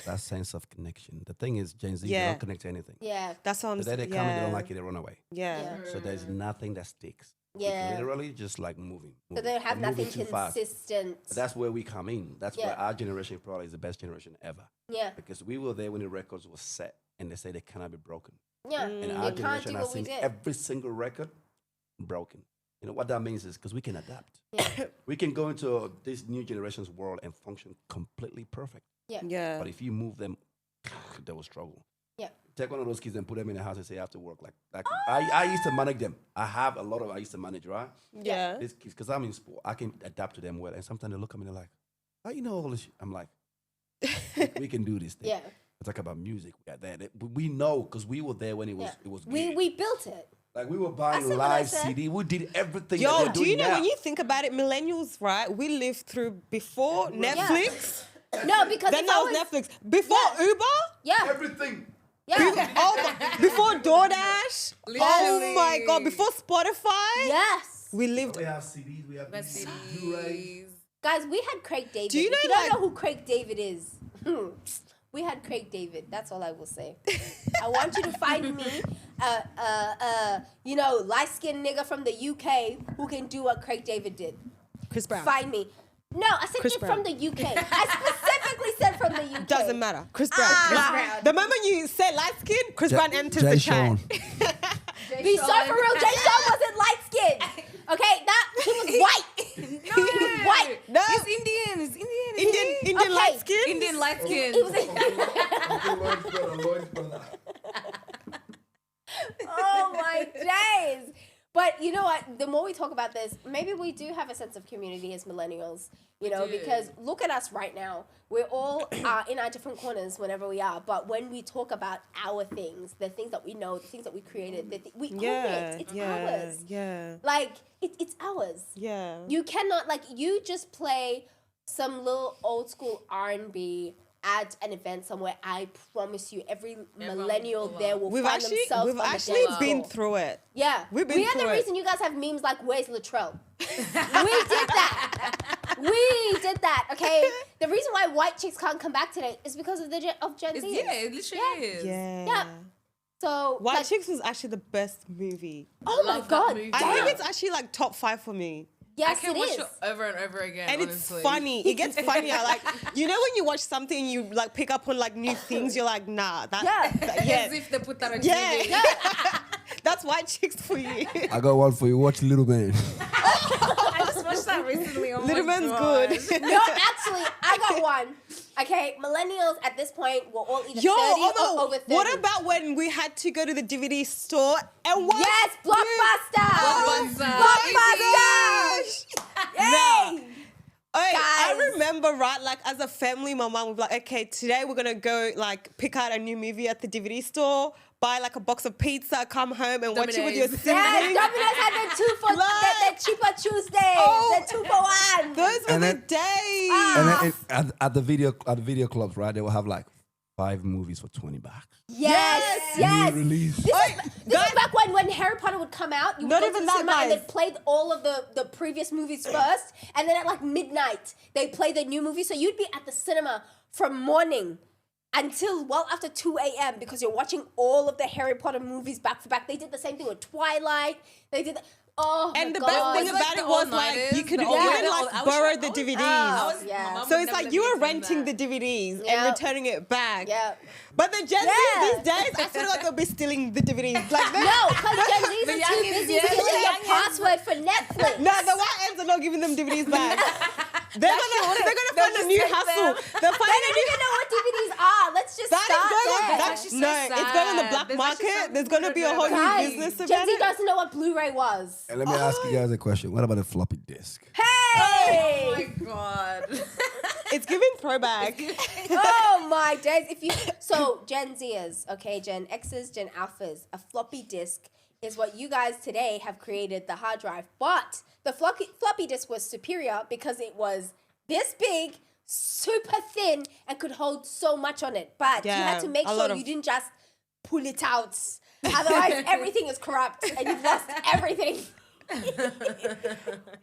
That sense of connection. The thing is, Gen Z, they Yeah. don't connect to anything. Yeah. That's what I'm The day saying. they come and they don't like it, they run away. Yeah. So there's nothing that sticks. Yeah. It's literally just like moving. So they have They're moving nothing too fast. consistent. But that's where we come in. That's Yeah. where our generation probably is the best generation ever. Yeah. Because we were there when the records were set and they say they cannot be broken. Yeah. And They our can't generation do has what we seen did. every single record broken. You know what that means is because we can adapt. Yeah. We can go into this new generation's world and function completely perfect. Yeah. Yeah. But if you move them, they will struggle. Yeah. Take one of those kids and put them in the house and say you have to work. I used to manage them. I used to manage, right? Yeah. These kids, because I'm in sport, I can adapt to them well. And sometimes they look at me and they're like, "How you know all this shit?" I'm like, we can do this thing. Yeah. We talk about music. We are there. We know because we were there when it was Yeah. it was We big. built it. Like we were I buying said what I live said. CD. We did everything. that Yo, they're do you doing know now. when you think about it, millennials, right? We lived through before Netflix. No, because Then if there I was was Netflix. Before Uber. Yeah. everything? Yeah. Before DoorDash. Oh Literally. my God. Before Spotify. Yes. We lived. We have CDs. We have That's DVDs, Blu-rays. CDs. Guys, we had Craig David. Do you know, if you don't like- know who Craig David is, we had Craig David. That's all I will say. I want you to find me, light-skinned nigga from the UK who can do what Craig David did. Chris Brown. Find me. No, I said Chris it Brown. from the UK. I specifically said from the UK. Doesn't matter. Chris Brown. Chris Like, Brown. the moment you say light skin, Chris Brown enters Jay the Sean. chat. Be so for real. Jay Sean wasn't light-skinned. Okay, he was white. He was white. No. He's Indian. He's Indian. Indian Okay. light skin. Indian light skin. He was Lloyd's brother. Oh my days. But you know what? The more we talk about this, maybe we do have a sense of community as millennials, do. because look at us right now. We're all in our different corners whenever we are. But when we talk about our things, the things that we know, the things that we created, we own it. It's ours. Yeah. Like, it's ours. Yeah. You cannot, you just play some little old school R&B at an event somewhere. I promise you, every millennial will there will We've find actually themselves we've on the actually dance been floor. through it. Yeah, We've been we are through the it. reason you guys have memes like "Where's Latrell?" We did that. We did that. Okay. The reason why white chicks can't come back today is because of Gen Z. Yeah, it literally is. Yeah. Yeah. So White like, Chicks was actually the best movie. Oh my Love that god! movie. I Damn. think it's actually like top 5 for me. Yes, I can it watch is. it over and over again. And honestly. it's funny. It gets funnier. Like, you know when you watch something, you like pick up on like new things. You're like, nah, that, Yeah. that- As if they put that on yeah, TV. That's White Chicks for you. I got one for you. Watch Little Man. I just watched that recently. Oh Little my Man's God. good. No, actually, I got one. Okay, millennials at this point were all either Yo, 30 Omo, or over 30. what about when we had to go to the DVD store and watch? Yes, Blockbuster! Blockbuster. Blockbuster! Yay! Hey, I Guys. remember, right, like as a family, my mom would be like, okay, today we're going to go like pick out a new movie at the DVD store, buy like a box of pizza, come home and watch it with your Domino's. siblings. Yes, Domino's had the 2 for Like- the cheaper Tuesdays, Oh. the 2 for 1. Those were And the then- days. And then at the video clubs, right? They will have like 5 movies for $20. Yes. New release. This is back when Harry Potter would come out. You would Not go even to the that, cinema and guys. they'd play all of the previous movies first, and then at like midnight they play the new movie. So you'd be at the cinema from morning until well after 2 a.m. because you're watching all of the Harry Potter movies back to back. They did the same thing with Twilight. They did. And my the best God. thing It was like about the it was all like nighters, you could the even all like night- I was borrow like, the oh, DVDs. yeah. my mom So would it's never like let you me were do renting that. the DVDs Yeah. and returning it back. Yeah. But the Gen Z Yeah. these days, I feel like they'll be stealing the DVDs. Like they- No, because Gen Z's The are too youngins, busy yes, stealing the your youngins. password for Netflix. No, the white ends are not giving them DVDs back. they're gonna They'll find a just new take hustle. them. They'll They find a don't new. even know what DVDs are. Let's just That is start going on. there. That, actually so no, it's going on the sad. black There's actually market. something There's going to be a whole new Guys, business Gen about Z it. doesn't know what Blu-ray was. And let me ask you guys a question. What about a floppy disk? Hey! Oh my God. It's giving throwback. Oh my days! So Gen Zers, okay, Gen X's, Gen Alphas, a floppy disk is what you guys today have created, the hard drive. But the floppy disk was superior because it was this big, super thin, and could hold so much on it. But you had to make sure you didn't just pull it out. Otherwise, everything is corrupt and you've lost everything.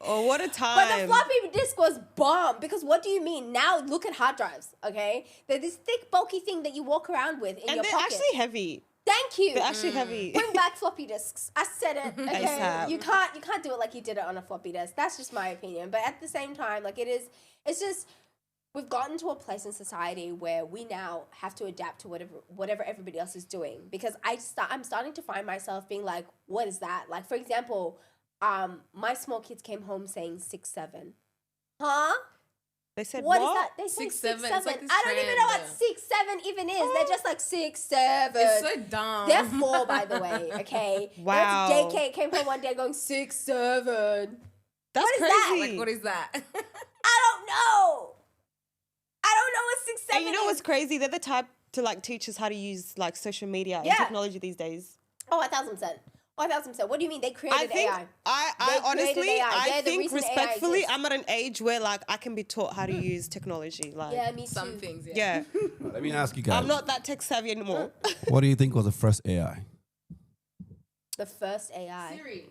Oh, what a time. But the floppy disk was bomb because what do you mean? Now look at hard drives, okay? They're this thick, bulky thing that you walk around with in your pocket. And they're actually heavy. Thank you. They're actually heavy. Bring back floppy disks. I said it. Okay, ASAP. you can't do it like you did it on a floppy disk. That's just my opinion. But at the same time, like it's just we've gotten to a place in society where we now have to adapt to whatever everybody else is doing. Because I'm starting to find myself being like, what is that? Like for example, my small kids came home saying 6'7". Huh? They said What what? is that? They say 6'7". 6'7". It's like this I don't even know what trend. 6'7" even is. They're just like 6'7". It's so dumb. They're 4, by the way. Okay. Wow. That's JK came home one day going 6'7". That's What is that? crazy. Like, what is that? I don't know. I don't know what 6'7" And you know is. what's crazy? They're the type to like teach us how to use like social media and Yeah. technology these days. Oh, 1,000%. 1,000%. What do you mean? They created I think AI. I They honestly created AI. I They're the think reason AI respectfully exists. I'm at an age where like I can be taught how to use technology. Like Yeah, me too. Some things, yeah. yeah. Let me ask you guys. I'm not that tech savvy anymore. What do you think was the first AI? The first AI. Siri.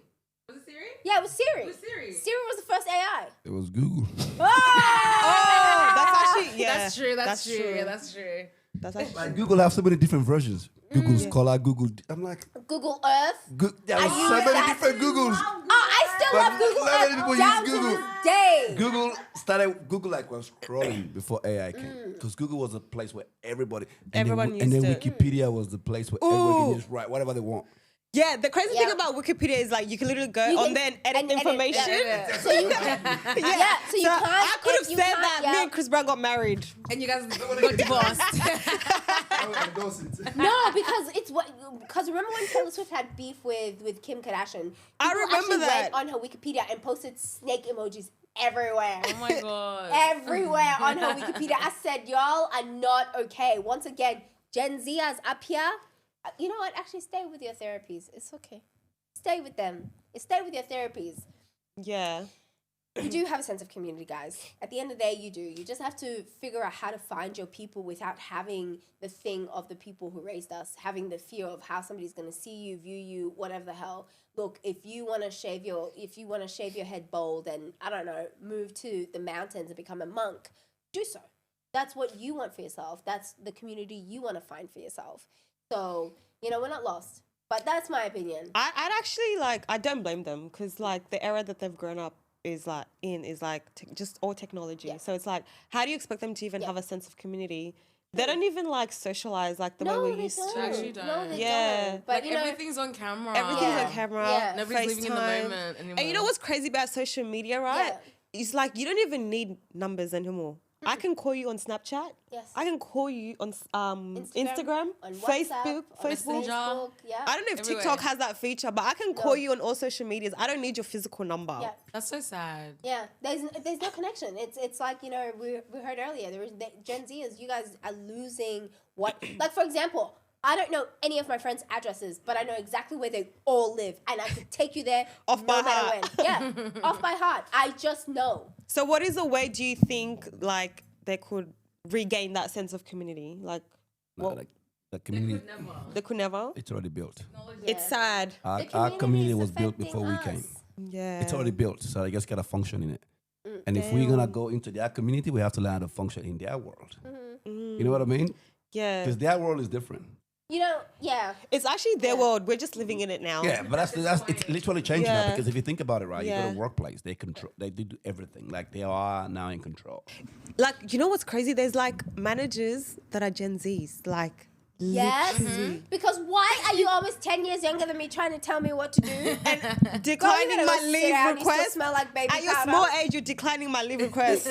Was it Siri? Yeah, it was Siri. It was Siri. Siri was the first AI. It was Google. Oh, that's actually yeah. That's true. That's true. Yeah, that's true. That's actually Like Google have so many different versions. Google Scholar, Google. I'm like, Google Earth. there are I so use many that. different Googles. Oh, I still But love Google so many Earth people down use to Google. this day. Google like was scrolling before AI came because Google was a place where everybody Everyone and then used it. Wikipedia was the place where everybody can just write whatever they want. yeah. The crazy thing Yeah. about Wikipedia is like you can literally go You on can- there and edit and edit, information. yeah. So you, yeah, so you can't. I could have you said can't- that yeah. me and Chris Brown got married. And you guys got divorced. No, because remember when Taylor Swift had beef with Kim Kardashian? I People remember actually that. went on her Wikipedia and posted snake emojis everywhere. Oh my god. Everywhere on her Wikipedia. I said, y'all are not okay. Once again, Gen Zers up here. You know what? Actually, stay with your therapies. It's okay. Stay with them. Stay with your therapies. Yeah. You do have a sense of community, guys. At the end of the day, you do. You just have to figure out how to find your people without having the thing of the people who raised us, having the fear of how somebody's going to see you, view you, whatever the hell. Look, if you want to shave your head bald and I don't know, move to the mountains and become a monk, do so. That's what you want for yourself. That's the community you want to find for yourself. So, we're not lost. But that's my opinion. I'd actually like I don't blame them because like the era that they've grown up is like just all technology. Yeah. So it's like how do you expect them to even Yeah. have a sense of community? They don't even like socialize like the way we they used don't. to. Actually No, they Yeah. don't. But Like everything's on camera. Everything's Yeah. on camera. Yeah. Nobody's living in the FaceTime. moment anymore. And you know what's crazy about social media, right? Yeah. It's like you don't even need numbers anymore. I can call you on Snapchat. Yes. I can call you on Instagram, on Facebook, WhatsApp, on Facebook. Facebook, yeah. I don't know if Everywhere. TikTok has that feature, but I can call you on all social medias. I don't need your physical number. Yeah. That's so sad. Yeah, there's no connection. It's like we heard earlier. Gen Zers, you guys are losing what? Like for example, I don't know any of my friends' addresses, but I know exactly where they all live, and I could take you there Off no by matter heart. when. Yeah, off by heart. I just know. So what is a way do you think like they could regain that sense of community? Like No, like the community, they could never? it's already built. It's sad. Our community is was built affecting before we us. came. Yeah. It's already built, so I just gotta function in it. And if we're gonna go into their community, we have to learn how to function in their world. You know what I mean? Yeah. Because their world is different. Yeah. It's actually their world. We're just living in it now. Yeah, but that's it's literally changing now Yeah. because if you think about it, right, you go Yeah. to workworkplace, they do everything. Like they are now in control. Like, you know what's crazy? There's like managers that are Gen Zs. Like, Yes. Because why are you almost 10 years younger than me trying to tell me what to do? And declining Girl, you my gotta go sit leave down. You still request. smell like baby At your powder. small age, you're declining my leave request.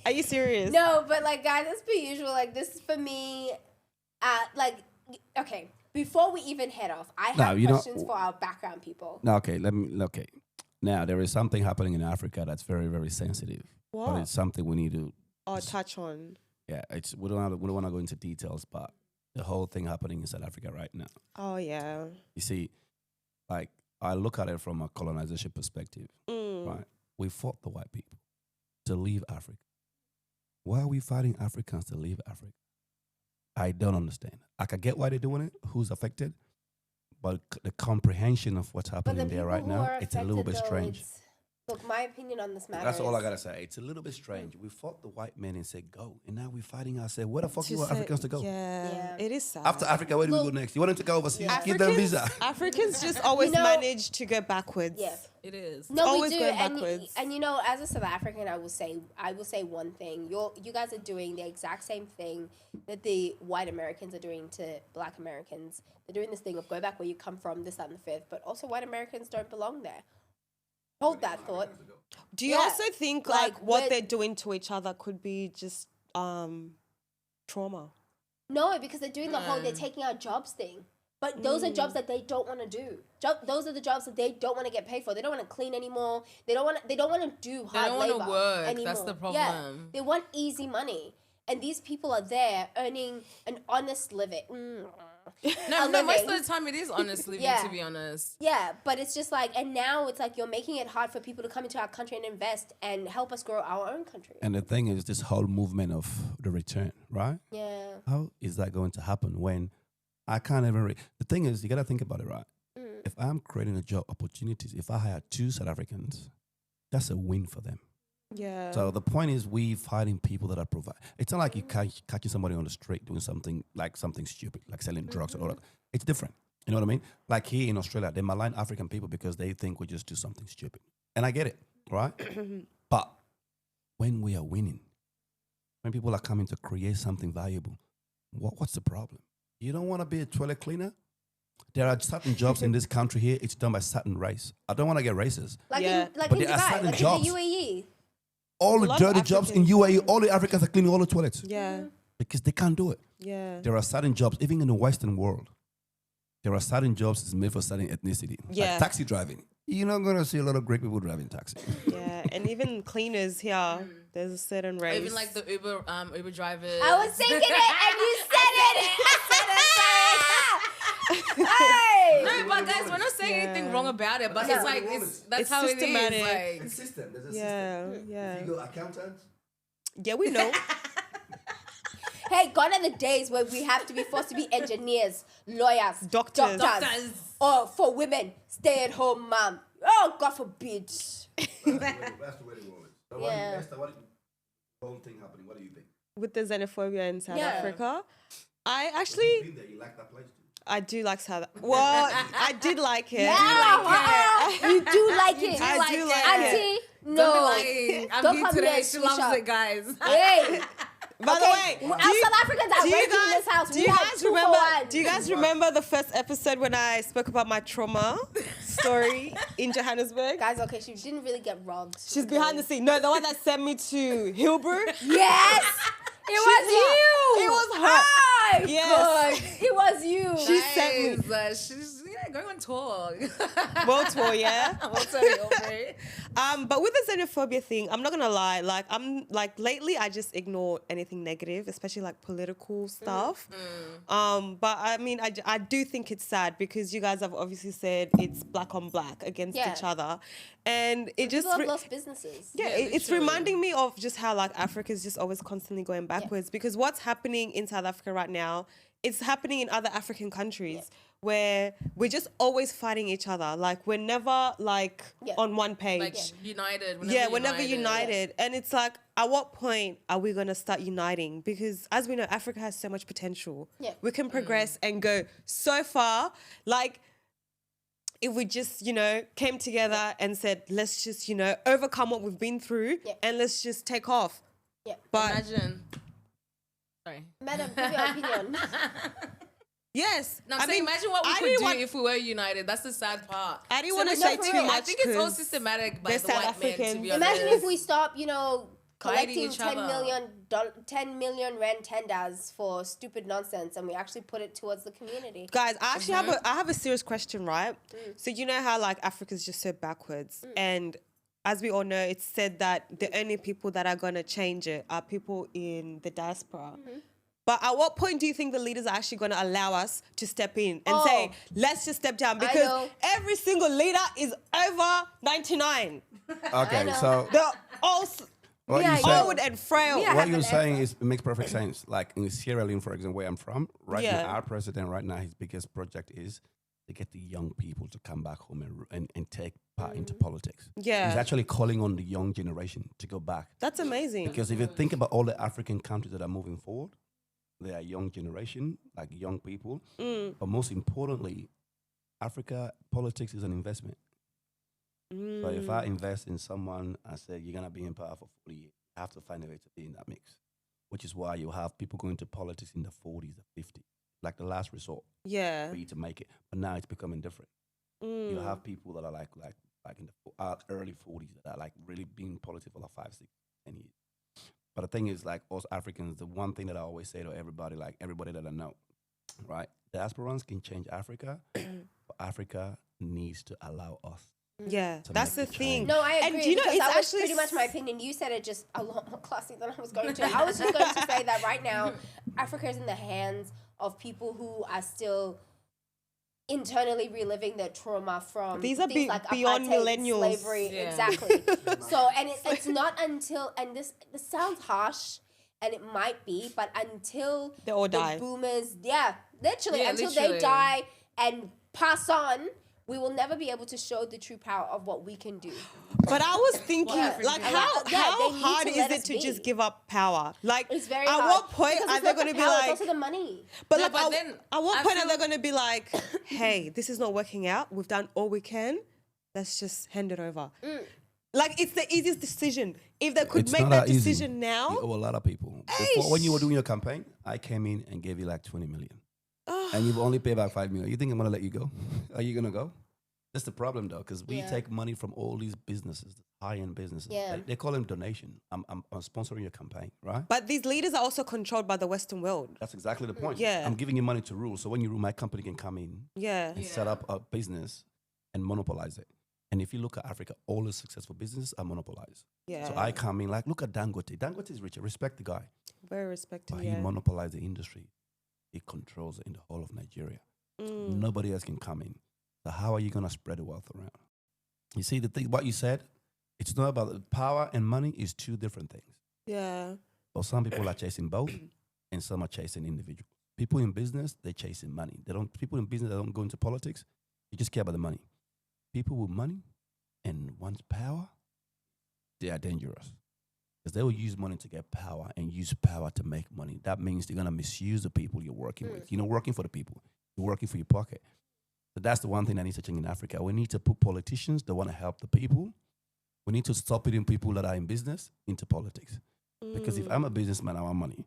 Are you serious? No, but like guys, let's be usual. Like this is for me. Okay. Before we even head off, I have questions for our background people. Now, okay, Now there is something happening in Africa that's very, very sensitive. What? But it's something we need to. Oh, touch on. Yeah, we don't want to go into details, but the whole thing happening in South Africa right now. Oh, yeah. You see, like I look at it from a colonization perspective, right? We fought the white people to leave Africa. Why are we fighting Africans to leave Africa? I don't understand. I can get why they're doing it, who's affected, but the comprehension of what's But happening the there people right who now, are it's a little affected, bit though, strange. Look, my opinion on this matter. That's all I is- gotta say. It's a little bit strange. We fought the white men and said go, and now we're fighting ourselves. Where the fuck you want Africans to go? Yeah, Yeah. it is sad. After Africa, where do we go Look, next? You want them to go overseas? Yeah. Give them visa. Africans just always know- manage to go backwards. Yeah. It is. No, we always do, going and backwards. you know, as a South African, I will say one thing. You guys are doing the exact same thing that the white Americans are doing to Black Americans. They're doing this thing of go back where you come from, this, that, and the fifth. But also, white Americans don't belong there. Hold that thought. Do you Yeah. also think Like, like what with- they're doing to each other could be just trauma? No, because they're doing the whole they're taking our jobs thing. But those are jobs that they don't want to do. Those are the jobs that they don't want to get paid for. They don't want to clean anymore. They don't want to do hard don't wanna labor work. anymore. That's the Yeah, problem. they want easy money. And these people are there earning an honest living. No, a no, most living. of the time it is honestly, Yeah. to be honest. Yeah, but it's just like, and now it's like you're making it hard for people to come into our country and invest and help us grow our own country. And the thing is, this whole movement of the return, right? Yeah. How is that going to happen when I can't even? The thing is, you got to think about it, right? If I'm creating a job opportunities, if I hire 2 South Africans, that's a win for them. Yeah. So the point is, we fighting people that are provide. It's not like you catching somebody on the street doing something stupid, like selling drugs or all that. It's different. You know what I mean? Like here in Australia, they malign African people because they think we just do something stupid, and I get it, right? But when we are winning, when people are coming to create something valuable, what's the problem? You don't want to be a toilet cleaner? There are certain jobs in this country here. It's done by certain race. I don't want to get racist. Like Yeah. in, like But in there are Dubai, certain like jobs. in the UAE. All the lot of dirty jobs in Africans- UAE, all the Africans are cleaning all the toilets yeah. because they can't do it. Yeah. There are certain jobs, even in the Western world, there are certain jobs that's made for certain ethnicity. Yeah. Like taxi driving. You're not going to see a lot of great people driving taxi. Yeah. And even cleaners here, there's a certain race. Even like the Uber drivers. I was thinking it and you said it. Hey! No, but guys, we're not saying anything wrong about it, but No. it's like that's It's how systematic. it is. Like, It's system. There's a Yeah, system. yeah. If you go accountant, Yeah, we know. Hey, gone are the days where we have to be forced to be engineers, lawyers, Doctors. Doctors. or for women, stay-at-home mom. Oh, God forbid. that's the way the world is. So Yeah. Esther, what whole thing happening? What do you think? With the xenophobia in South Yeah. Africa, I You've actually, been there, you like that place too. I do like South. Well, I did like it. You do like it. I do like it. Auntie, don't no. be lying. I'm Don't here come today. here, She switch loves up. it, guys. Hey. By the way, our South Africans are do you working in guys- this house. do We you have guys 2 for remember? 1. Do you guys remember the first episode when I spoke about my trauma story in Johannesburg? Guys, okay, she didn't really get robbed. She's behind the scene. No, the one that sent me to Hilbert. Yes! It was you! It was her. Oh, Yes. God. It was you. She sent me. Guys, she's going on tour. World tour, yeah. We'll tell you over it. But with the xenophobia thing, I'm not gonna lie. Like I'm like lately, I just ignore anything negative, especially like political stuff. But I mean, I do think it's sad because you guys have obviously said it's black on black against Yeah. each other, and it just People have lost businesses. yeah, Yeah, it's literally. reminding me of just how like Africa is just always constantly going backwards because what's happening in South Africa right now, it's happening in other African countries where we're just always fighting each other. Like we're never like Yeah. on one page. Like united. We're never united. And it's like, at what point are we going to start uniting? Because as we know, Africa has so much potential. Yeah. We can progress and go so far. Like, if we just, came together and said, let's just, overcome what we've been through and let's just take off. Yeah. But Imagine. Sorry. Madam, give your opinion. yes. No, I'm saying imagine what we I could didn't do want- if we were united. That's the sad part. I didn't So want to we- say for too real. much. I think it's all 'cause systematic by they're the South white men, to Africans. be Imagine honest. if we stop, collecting each 10 other. million, 10 million rand tenders for stupid nonsense and we actually put it towards the community. Guys, I actually have a serious question, right? So you know how like Africa's just so backwards, and as we all know, it's said that the only people that are gonna change it are people in the diaspora. But at what point do you think the leaders are actually going to allow us to step in and say, Oh. let's just step down? I Because know. every single leader is over 99. Okay, know. so They're all what Yeah, you I said, know. old and frail. Yeah. what have you're an saying answer. is it makes perfect sense. Like in Sierra Leone, for example, where I'm from, right Yeah. now, our president right now, his biggest project is to get the young people to come back home and take part into politics. Yeah. He's actually calling on the young generation to go back. That's amazing. Because if you think about all the African countries that are moving forward, they are young generation, like young people. But most importantly, Africa politics is an investment. So if I invest in someone, I said, you're going to be in power for 40 years, I have to find a way to be in that mix, which is why you have people going to politics in the 40s, the 50s, like the last resort Yeah. for you to make it. But now it's becoming different. You have people that are like in the early 40s that are like really being in politics for like 5, 6, 10 years. But the thing is, like us Africans, the one thing that I always say to everybody, like everybody that I know, right? Diasporans can change Africa, but Africa needs to allow us. Yeah. To That's the make the thing. change. No, I agree. And do you know, because it's that was actually pretty much my opinion. You said it just a lot more classy than I was going to. I was just going to say that right now, Africa is in the hands of people who are still internally reliving their trauma from These are things like beyond apartheid, millennials. slavery, Yeah. exactly. So, and it's not until, and this sounds harsh, and it might be, but until They all the die. boomers, literally, Yeah, until literally. they die and pass on, we will never be able to show the true power of what we can do. But I was thinking, Yeah. like, Yeah, how they need hard to is let it us to be. just give up power? Like, It's very at hard. what point Because are it's they not the going to be power, like, it's also the money. but No, like, but at, then at what I point are feel- they going to be like, hey, this is not working out. We've done all we can. Let's just hand it over. Like, it's the easiest decision. If they could It's make not that easy. decision now, You owe a lot of people. Before, when you were doing your campaign, I came in and gave you like 20 million. And you've only paid back 5 million. You think I'm going to let you go? Are you going to go? That's the problem, though, because we Yeah. take money from all these businesses, high-end businesses. Yeah. They call them donation. I'm sponsoring your campaign, right? but these leaders are also controlled by the Western world. That's exactly the point. Yeah. I'm giving you money to rule. So when you rule, my company can come in Yeah. and set up a business and monopolize it. And if you look at Africa, all the successful businesses are monopolized. Yeah. So I come in, like, look at Dangote. Dangote is rich. I respect the guy. Very respected. But Yeah. he monopolized the industry. He controls it in the whole of Nigeria. Nobody else can come in. So how are you going to spread the wealth around? You see, the thing, what you said, it's not about power and money is two different things. Yeah. But some people are chasing both and some are chasing individuals. People in business, they're chasing money. People in business that don't go into politics, they just care about the money. People with money and want power, they are dangerous. Because they will use money to get power and use power to make money. That means they're going to misuse the people you're working with. You're not working for the people. You're working for your pocket. So that's the one thing that needs to change in Africa. We need to put politicians that want to help the people. We need to stop putting people that are in business into politics. Because if I'm a businessman, I want money.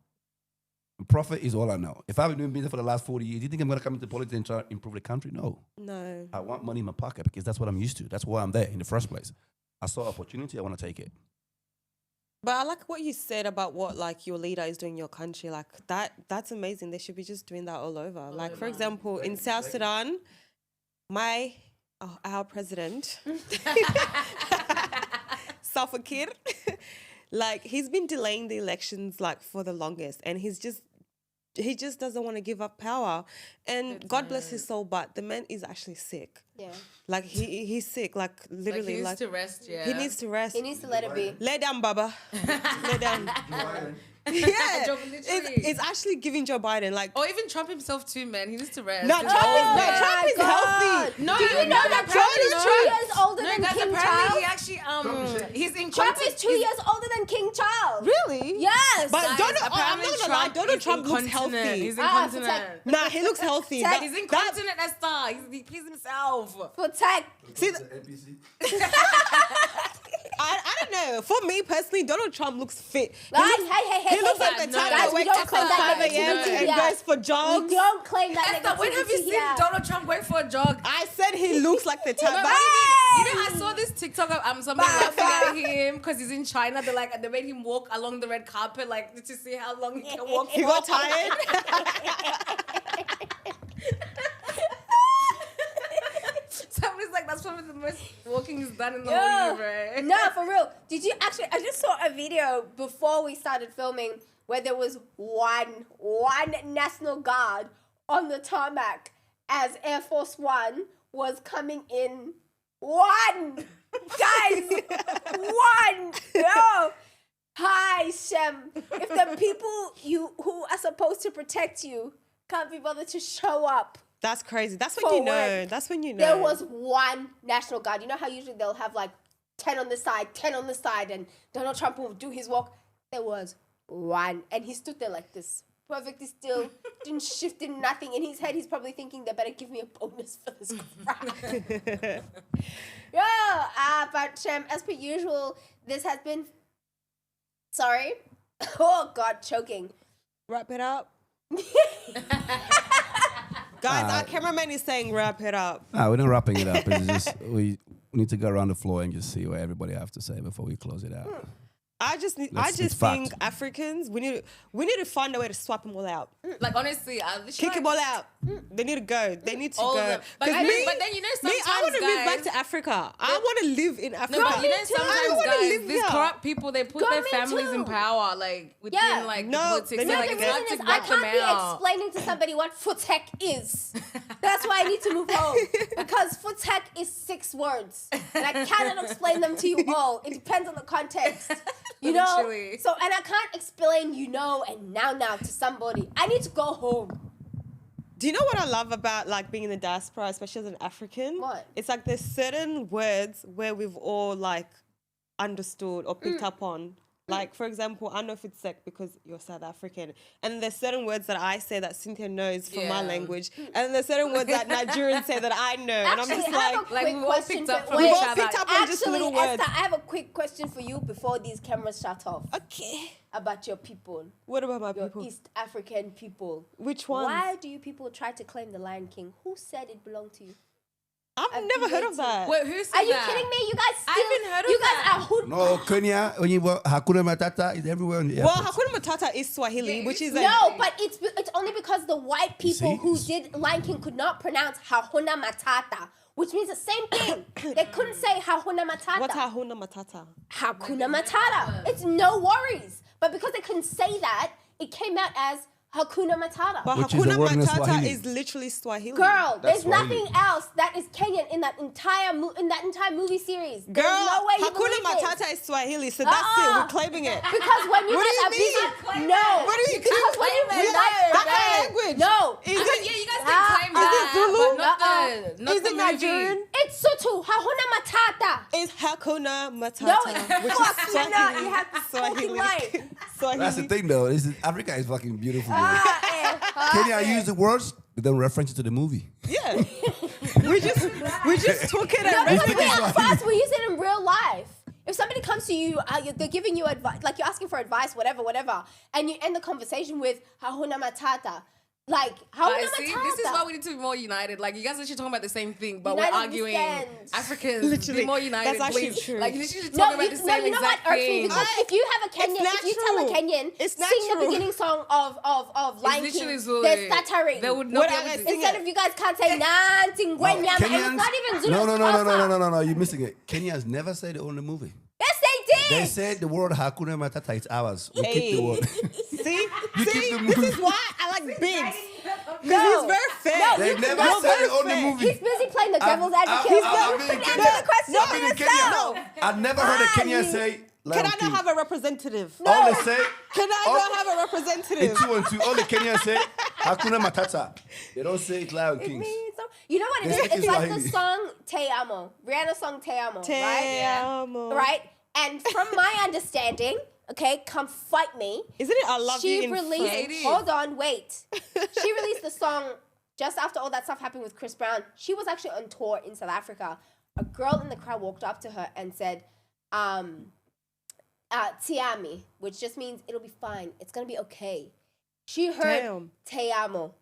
Profit is all I know. If I've been doing business for the last 40 years, do you think I'm going to come into politics and try to improve the country? No. No. I want money in my pocket because that's what I'm used to. That's why I'm there in the first place. I saw opportunity. I want to take it. But I like what you said about what like your leader is doing in your country. Like that's amazing. They should be just doing that all over. Like for example, in South Sudan, our president, Salva Kiir, like he's been delaying the elections like for the longest, and he just doesn't want to give up power. And God bless his soul, but the man is actually sick. Yeah. Like he's sick. Like Like literally, he needs to rest, yeah. he needs to rest. He needs to let it be. Lay down, Baba. Lay down. Yeah, it's actually giving Joe Biden like. Or even Trump himself too, man. He needs to rest. No, He's Trump is, old, no, man. Trump is healthy. No, Do you know that Trump is 2 years older No, than guys, King apparently Charles? he actually he's in Trump contact- is 2 years older than King Charles. Really? Yes. But Guys, I'm apparently not gonna lie. Donald is Trump looks incontinent. healthy. He's Ah, incontinent. Nah, he looks healthy. Tech- That- He's that- incontinent, Esther. He pleased himself. for tech. See, I don't know. For me personally, Donald Trump looks fit. Guys, hey, He looks like the no, type guys, that we wakes don't up claim at that 5 a.m. negativity and here. goes for We jogs. don't claim that Esther, when have you negativity seen here. Donald Trump going for a jog? I said he looks like the type. No, But you know, I saw this TikTok of somebody laughing at him because he's in China. They made him walk along the red carpet, like to see how long he can walk. he got tired. Somebody's like, that's probably the most walking he's done in the Yeah. whole year, right? No, for real. Did you actually? I just saw a video before we started filming where there was one National Guard on the tarmac as Air Force One was coming in. One! Guys! One! No! Hi, Shem. If the people who are supposed to protect you can't be bothered to show up. That's crazy. That's when you know. Forward. That's when you know. There was one National Guard. You know how usually they'll have like 10 on the side, 10 on the side, and Donald Trump will do his walk? There was one. And he stood there like this, perfectly still, didn't shift, did nothing. In his head, he's probably thinking, they better give me a bonus for this crap. But Shem, as per usual, this has been... Sorry. Oh, God, choking. Wrap it up. Guys, our cameraman is saying wrap it up. We're not wrapping it up. It's just we need to go around the floor and just see what everybody have to say before we close it out. I just It's think fact. Africans, we need to find a way to swap them all out. Like, honestly, I Kick them all out. They need to go. They need to All go. of them. But 'Cause then you know, sometimes I want to move back guys- to Africa. I want to live in Africa. No, but you know, I sometimes wanna guys, live these here. corrupt people, they put Girl, their me families too. in power, like within Yeah. like No, the politics. they And, need like to it's go. hard to I back them can't be out. explaining to somebody what Futek is. That's why I need to move home. Because Futek is 6 words. And I cannot explain them to you all. It depends on the context. You know? Literally. So, and I can't explain and now to somebody. I need to go home. Do you know what I love about like being in the diaspora, especially as an African? What? It's like there's certain words where we've all like understood or picked up on. Like, for example, I know Futsek because you're South African. And there's certain words that I say that Cynthia knows from my Yeah. language. And then there's certain words that Nigerians say that I know. And I'm Actually, just I have like, a like, quick we've all question picked up for from wait, each we've all other. picked up on just Actually, little words. Esther, I have a quick question for you before these cameras shut off. Okay. About your people. What about my Your people? East African people. Which ones? Why do you people try to claim the Lion King? Who said it belonged to you? I've never heard of that. Wait, who said Are you that? kidding me? You guys still... I haven't heard of You guys that. are hood... No, Kenya, when you Hakuna Matata is everywhere in the Well, airport. Hakuna Matata is Swahili, Yeah, which is No, but it's only because the white people see? who did Lion King could not pronounce Hakuna Matata, which means the same thing. They couldn't say Hakuna Matata. What's Hakuna Matata? Hakuna Matata. It's no worries. But because they couldn't say that, it came out as Hakuna Matata. But Which is a Hakuna word in Matata Swahili. is literally Swahili. Girl, there's That's Swahili. nothing else that is Kenyan in that entire movie series. There's Girl, no way you Hakuna believe Matata this. is Swahili, so that's it. Uh-uh. We're claiming it. Because when you What guys do are you busy, mean? no. What do you Because when you claim it? That's our language. No. Is I mean, it? yeah, you guys can claim Is that, it Zulu? but not not Is the it movie. Nigerian? It's Sutu, Hakuna Matata. It's Hakuna Matata, No, it's which fucking is Swahili. not. You have to fucking Swahili. lie. Swahili. That's the thing, though. Africa is fucking beautiful. man. Ah, Kenya use the words, but then reference it to the movie. Yeah. we just took it No, and because read we it. are fast. We use it in real life. If somebody comes to you, they're giving you advice, like you're asking for advice, whatever, and you end the conversation with Hakuna Matata. Like, Hakuna But see, Matata. this is why we need to be more united. Like, you guys are actually talking about the same thing, but we're United arguing stands. Africans. Literally, Be more united, that's actually please. true. Like, you're literally No, talking about the you same know what exact irks me? thing. Because if you have a Kenyan, not if you tell a true. Kenyan, It's not sing the true. beginning song of Lion literally King, Zulu. they're stuttering. They would What not be am I able to singing? Instead of you guys can't say Nantingwenyama, and it's not even Zulu. No. You're missing it. Kenyans never said it on the movie. Yes, they did. They said the word Hakuna Matata is ours. We keep the word. See? You See? keep the This movie. is why I like Biggs. Because No. he's very fair. No, They you never cannot- said it on the fair. movie. He's busy playing the devil's I've advocate. been You in couldn't Kenya. answer the question I've been in Kenya. yourself. I've never heard a Kenyan you- say Can Lion I King. not have a representative? All they say, Can I all- not have a representative? it's 2 and 2. All the Kenyans say Hakuna Matata. They don't say it Lion It Kings. means so. You know what it They is? speak It's like the Swahili. song Te Amo. Rihanna's song Te Amo, Te right? amo. Right? And from my understanding, okay, come fight me. Isn't it I love you She in released, French? It is. hold on, wait. She released the song just after all that stuff happened with Chris Brown. She was actually on tour in South Africa. A girl in the crowd walked up to her and said, Tiami, which just means it'll be fine. It's going to be okay. She heard Damn. Te Amo.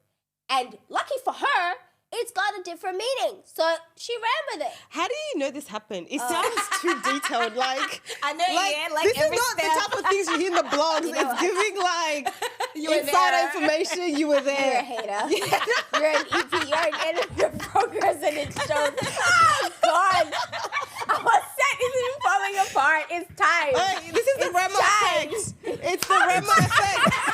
And lucky for her, it's got a different meaning. So she ran with it. How do you know this happened? It sounds too detailed. Like I know, yeah, like this is every not the step. type of things you hear in the blogs. You know It's giving like You were insider there. information. You were You're a there. hater. You're an EP. You're an enemy of progress, and it shows. Oh, God. Our set isn't falling apart. It's time. Hey, this is the It's Rema time. effect. It's the Rema effect.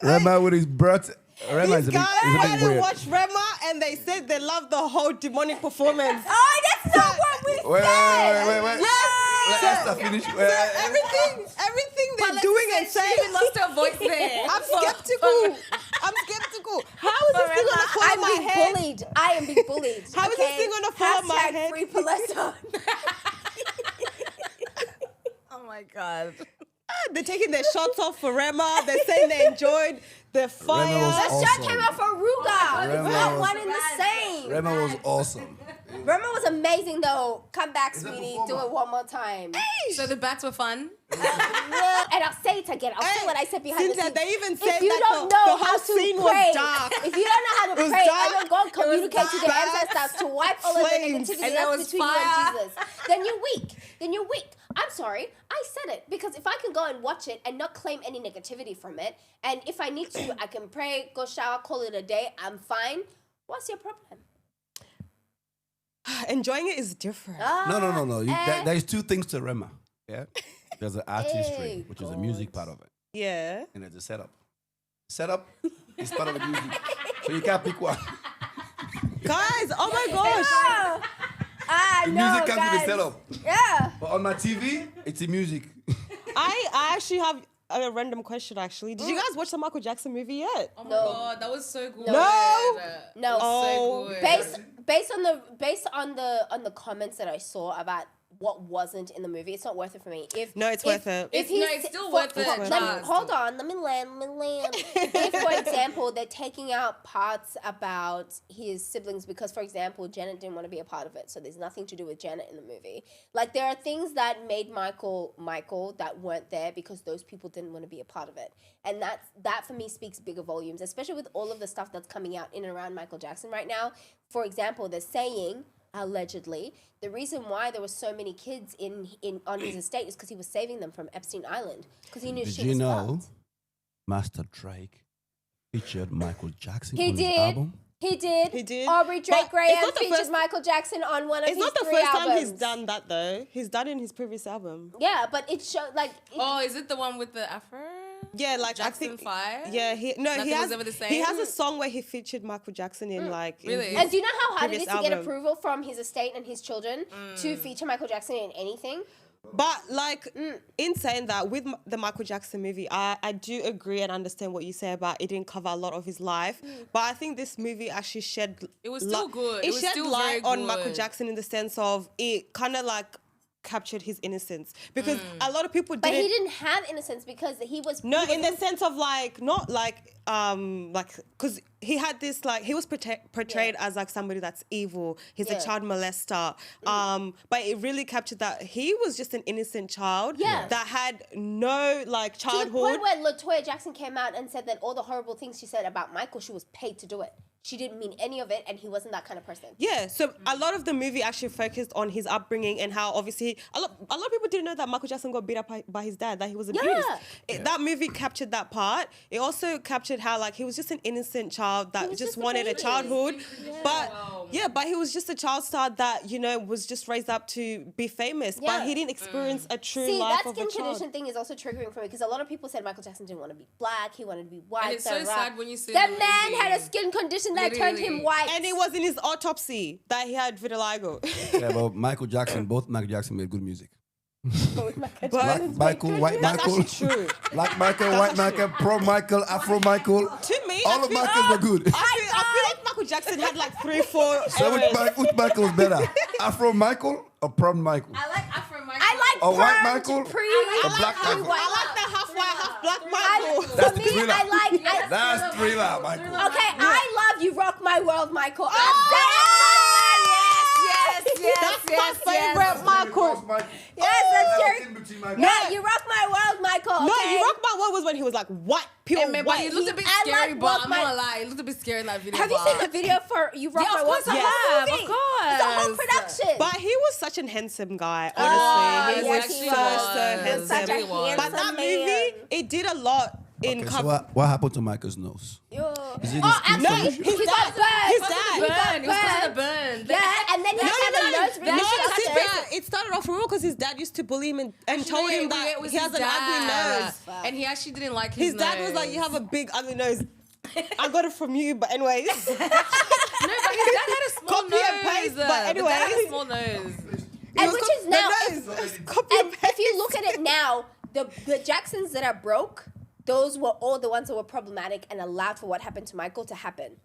Rema with his birth. Rema These is a guys bit had to weird. watch Rema and they said they loved the whole demonic performance. Oh, that's not what we Wait. Yes. Let Esther finish. Everything they're doing and saying. She lost her voice there. I'm skeptical. How is this thing gonna fall on I'm my being head? bullied. I am being bullied. How is this thing gonna fall on my Hashtag head? Free Paletta. Oh my god. They're taking their shots off for Rema. They're saying they enjoyed the fire. Rema was The shot awesome. came out for Ruga. Rema It's not was- one and the same. Rema was awesome. Rema was amazing though. Come back, Is that sweetie. performer? Do it one more time. So the bats were fun. And I'll say it again. I'll say what I said behind the Cynthia, scenes. they even said If you that don't the know whole how to scene pray, was dark. if you don't know how to It was pray, dark. and then go and communicate to the dark. ancestors to wipe all of the Flames. negativity And there that's was between you fire. and Jesus, then you're weak. Then you're weak. I'm sorry. I said it because if I can go and watch it and not claim any negativity from it, and if I need to, I can pray, go shower, call it a day. I'm fine. What's your problem? Enjoying it is different. No. There's two things to Rema. Yeah. There's an artistry, Hey, which is the music part of it, Yeah. and there's a setup. Setup is part of the music, so you can't pick one. Guys, oh my gosh. Ah, The no, music comes guys. with the setup. Yeah. But on my TV, it's the music. I actually have a random question actually. Did you guys watch the Michael Jackson movie yet? Oh my No. god, that was so good. No. No. Oh. So good. Based on the comments that I saw about what wasn't in the movie, it's not worth it for me. No, it's worth it. If It's still worth it. Hold on, let me land. If, for example, they're taking out parts about his siblings because, for example, Janet didn't want to be a part of it, so there's nothing to do with Janet in the movie. Like, there are things that made Michael that weren't there because those people didn't want to be a part of it. And that for me speaks bigger volumes, especially with all of the stuff that's coming out in and around Michael Jackson right now. For example, they're saying, allegedly, the reason why there were so many kids on his estate is because he was saving them from Epstein Island because he knew Did shit you was know fucked. Master Drake featured Michael Jackson He on did. his album? He did. He did. Aubrey But Drake it's Graham not the features first- Michael Jackson on one of It's his not the 3 first albums. time he's done that though. He's done it in his previous album. Yeah, but it showed like. Oh, is it the one with the afro? Yeah, like Jackson I think. 5? Yeah, he Nothing was has. ever the He same? has a song where he featured Michael Jackson in like. in Really? his- And do you know how hard it is previous to get album. approval from his estate and his children to feature Michael Jackson in anything? But like in saying that, with the Michael Jackson movie, I do agree and understand what you say about it didn't cover a lot of his life. But I think this movie actually shed. It was still good. It was shed still light very on Michael good. Jackson in the sense of it kind of like captured his innocence because a lot of people But didn't. he didn't have innocence because he was. No, he in was- the sense of like not like because he had this like he was portrayed as like somebody that's evil. He's Yeah. a child molester. But it really captured that he was just an innocent child Yeah. that had no like to the childhood. point where LaToya Jackson came out and said that all the horrible things she said about Michael, she was paid to do it. She didn't mean any of it, and he wasn't that kind of person. Yeah, so a lot of the movie actually focused on his upbringing and how obviously a lot of people didn't know that Michael Jackson got beat up by his dad, that he was abused. That movie captured that part. It also captured how like he was just an innocent child that was just just a wanted a baby. childhood. But but he was just a child star that, was just raised up to be famous. But Yeah. he didn't experience a true See, life that of a skin child. condition thing is also triggering for me because a lot of people said Michael Jackson didn't want to be black, he wanted to be white. And it's so sad when you see that the man movie. had a skin condition that turned him Literally. white. And it was in his autopsy that he had vitiligo. Yeah, but both Michael Jackson made good music. But Black Michael, white that's Michael. actually true. Black Michael, white Michael, pro Michael, Afro Michael. To me, All I of feel- Michaels were good. I feel like Michael Jackson had like 3-4 So which Michael is better? Afro Michael or prom Michael? I like Afro Michael. I like Or white permed Michael? pre. Or black pre- Michael? white. I like the half white, half black Michael. That's For the me, thriller. I like. That's thriller, Michael. Okay, I love You Rock My World, Michael. That's my favorite Michael. Yes, that's Never Jerry. in between Michael. Yeah, You Rock My World, Michael. No, okay? You Rock My World was when he was like white, pure But white. he looked a bit I scary, like but Rock I'm My- not gonna lie. He looked a bit scary in that video. Have you seen the video for You Rock Yeah, My of World? course I The whole have, of movie. course. The whole production. But he was such a handsome guy, honestly. he yes, was he so, was. so He was handsome. such a He was. But that handsome movie, man. it did a lot in Okay, so cover. what happened to Michael's nose? Yo. Is it Oh, his skin actually, condition? he got burned. His He dad. got burn. It was because of the burned. burn. Yeah, and then he had a nose no, reduction. see, it started off real because his dad used to bully him and Actually, told him it that was he has his an ugly dad. nose. And he actually didn't like his His dad was like, nose. "You have a big ugly nose." I got it from you, but anyways. No, but his dad had a small Copy nose. and paste, but The dad anyway. had a small nose. And which is now, Copy and if you look at it now, the Jacksons that are broke, those were all the ones that were problematic and allowed for what happened to Michael to happen.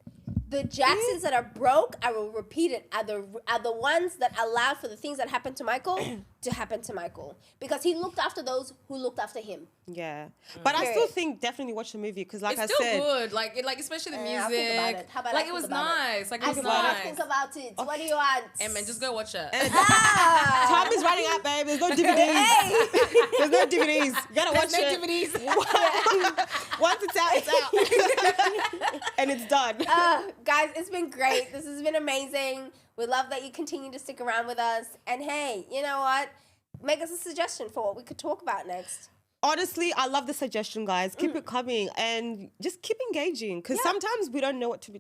The Jacksons that are broke, I will repeat it, are the ones that allowed for the things that happened to Michael to happen to Michael. Because he looked after those who looked after him. Yeah, but I still Period. think definitely watch the movie because, like It's I still said, good. Like especially the music. I'll think about it. How about like I it was think about it? nice. Like it I was still want to nice. think about it. What do you want? Hey man, just go watch it. time is running out, babe. There's no DVDs. There's no DVDs. You gotta watch no it. DVDs. Once it's out, it's out, and it's done. Guys, it's been great. This has been amazing. We love that you continue to stick around with us. And hey, you know what? Make us a suggestion for what we could talk about next. Honestly, I love the suggestion, guys. Keep it coming and just keep engaging because sometimes we don't know what to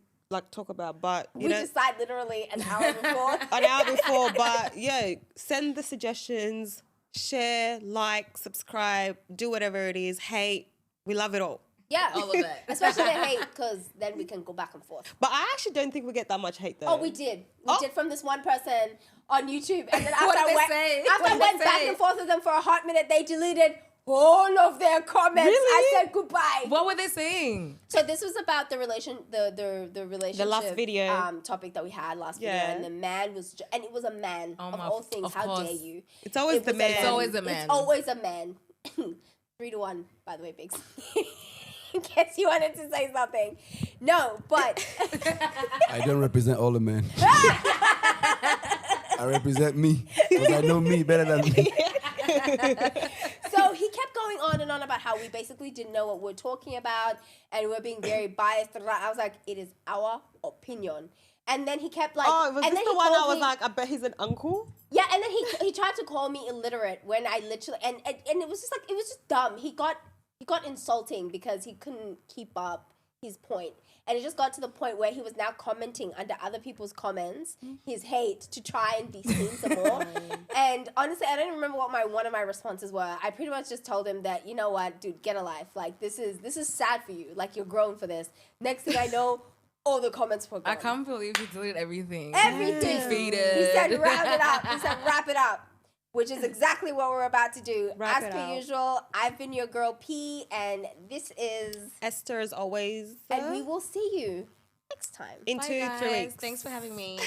talk about, but you We know, decide literally an hour before. an hour before. But yeah, send the suggestions, share, like, subscribe, do whatever it is. Hate, we love it all. Yeah. All of it. Especially the hate, because then we can go back and forth. But I actually don't think we get that much hate though. Oh, we did. We did from this one person on YouTube. And then after What did I they went, say? after What I did went they back say? and forth with them for a hot minute, they deleted all of their comments. Really? I said goodbye. What were they saying? So this was about the relationship. The last video. Topic that we had last video, Yeah. and the man was, and it was a man of all things. of How course. dare you? It's always It the was man. It's always a man. It's always a man. 3-1, by the way, Biggs. In case you wanted to say something. No, but I don't represent all the men. I represent me because I know me better than me. so he kept going on and on about how we basically didn't know what we're talking about and we're being very biased. I was like, it is our opinion. And then he kept like, Oh, was and this then the he one I called was me- like, I bet he's an uncle? Yeah, and then he tried to call me illiterate when I literally and it was just like, it was just dumb. He got insulting because he couldn't keep up his point. And it just got to the point where he was now commenting under other people's comments, his hate, to try and be seen some more. And honestly, I don't even remember what one of my responses were. I pretty much just told him that, you know what, dude, get a life. Like, this is sad for you. Like, you're grown for this. Next thing I know, all the comments were gone. I can't believe you deleted everything. Everything. Defeated. He said, round it up. He said, wrap it up. Which is exactly what we're about to do. Wrap As it per up. usual, I've been your girl P, and this is... Esther as always. And we will see you next time. in Bye, 2-3 guys. weeks. Thanks for having me.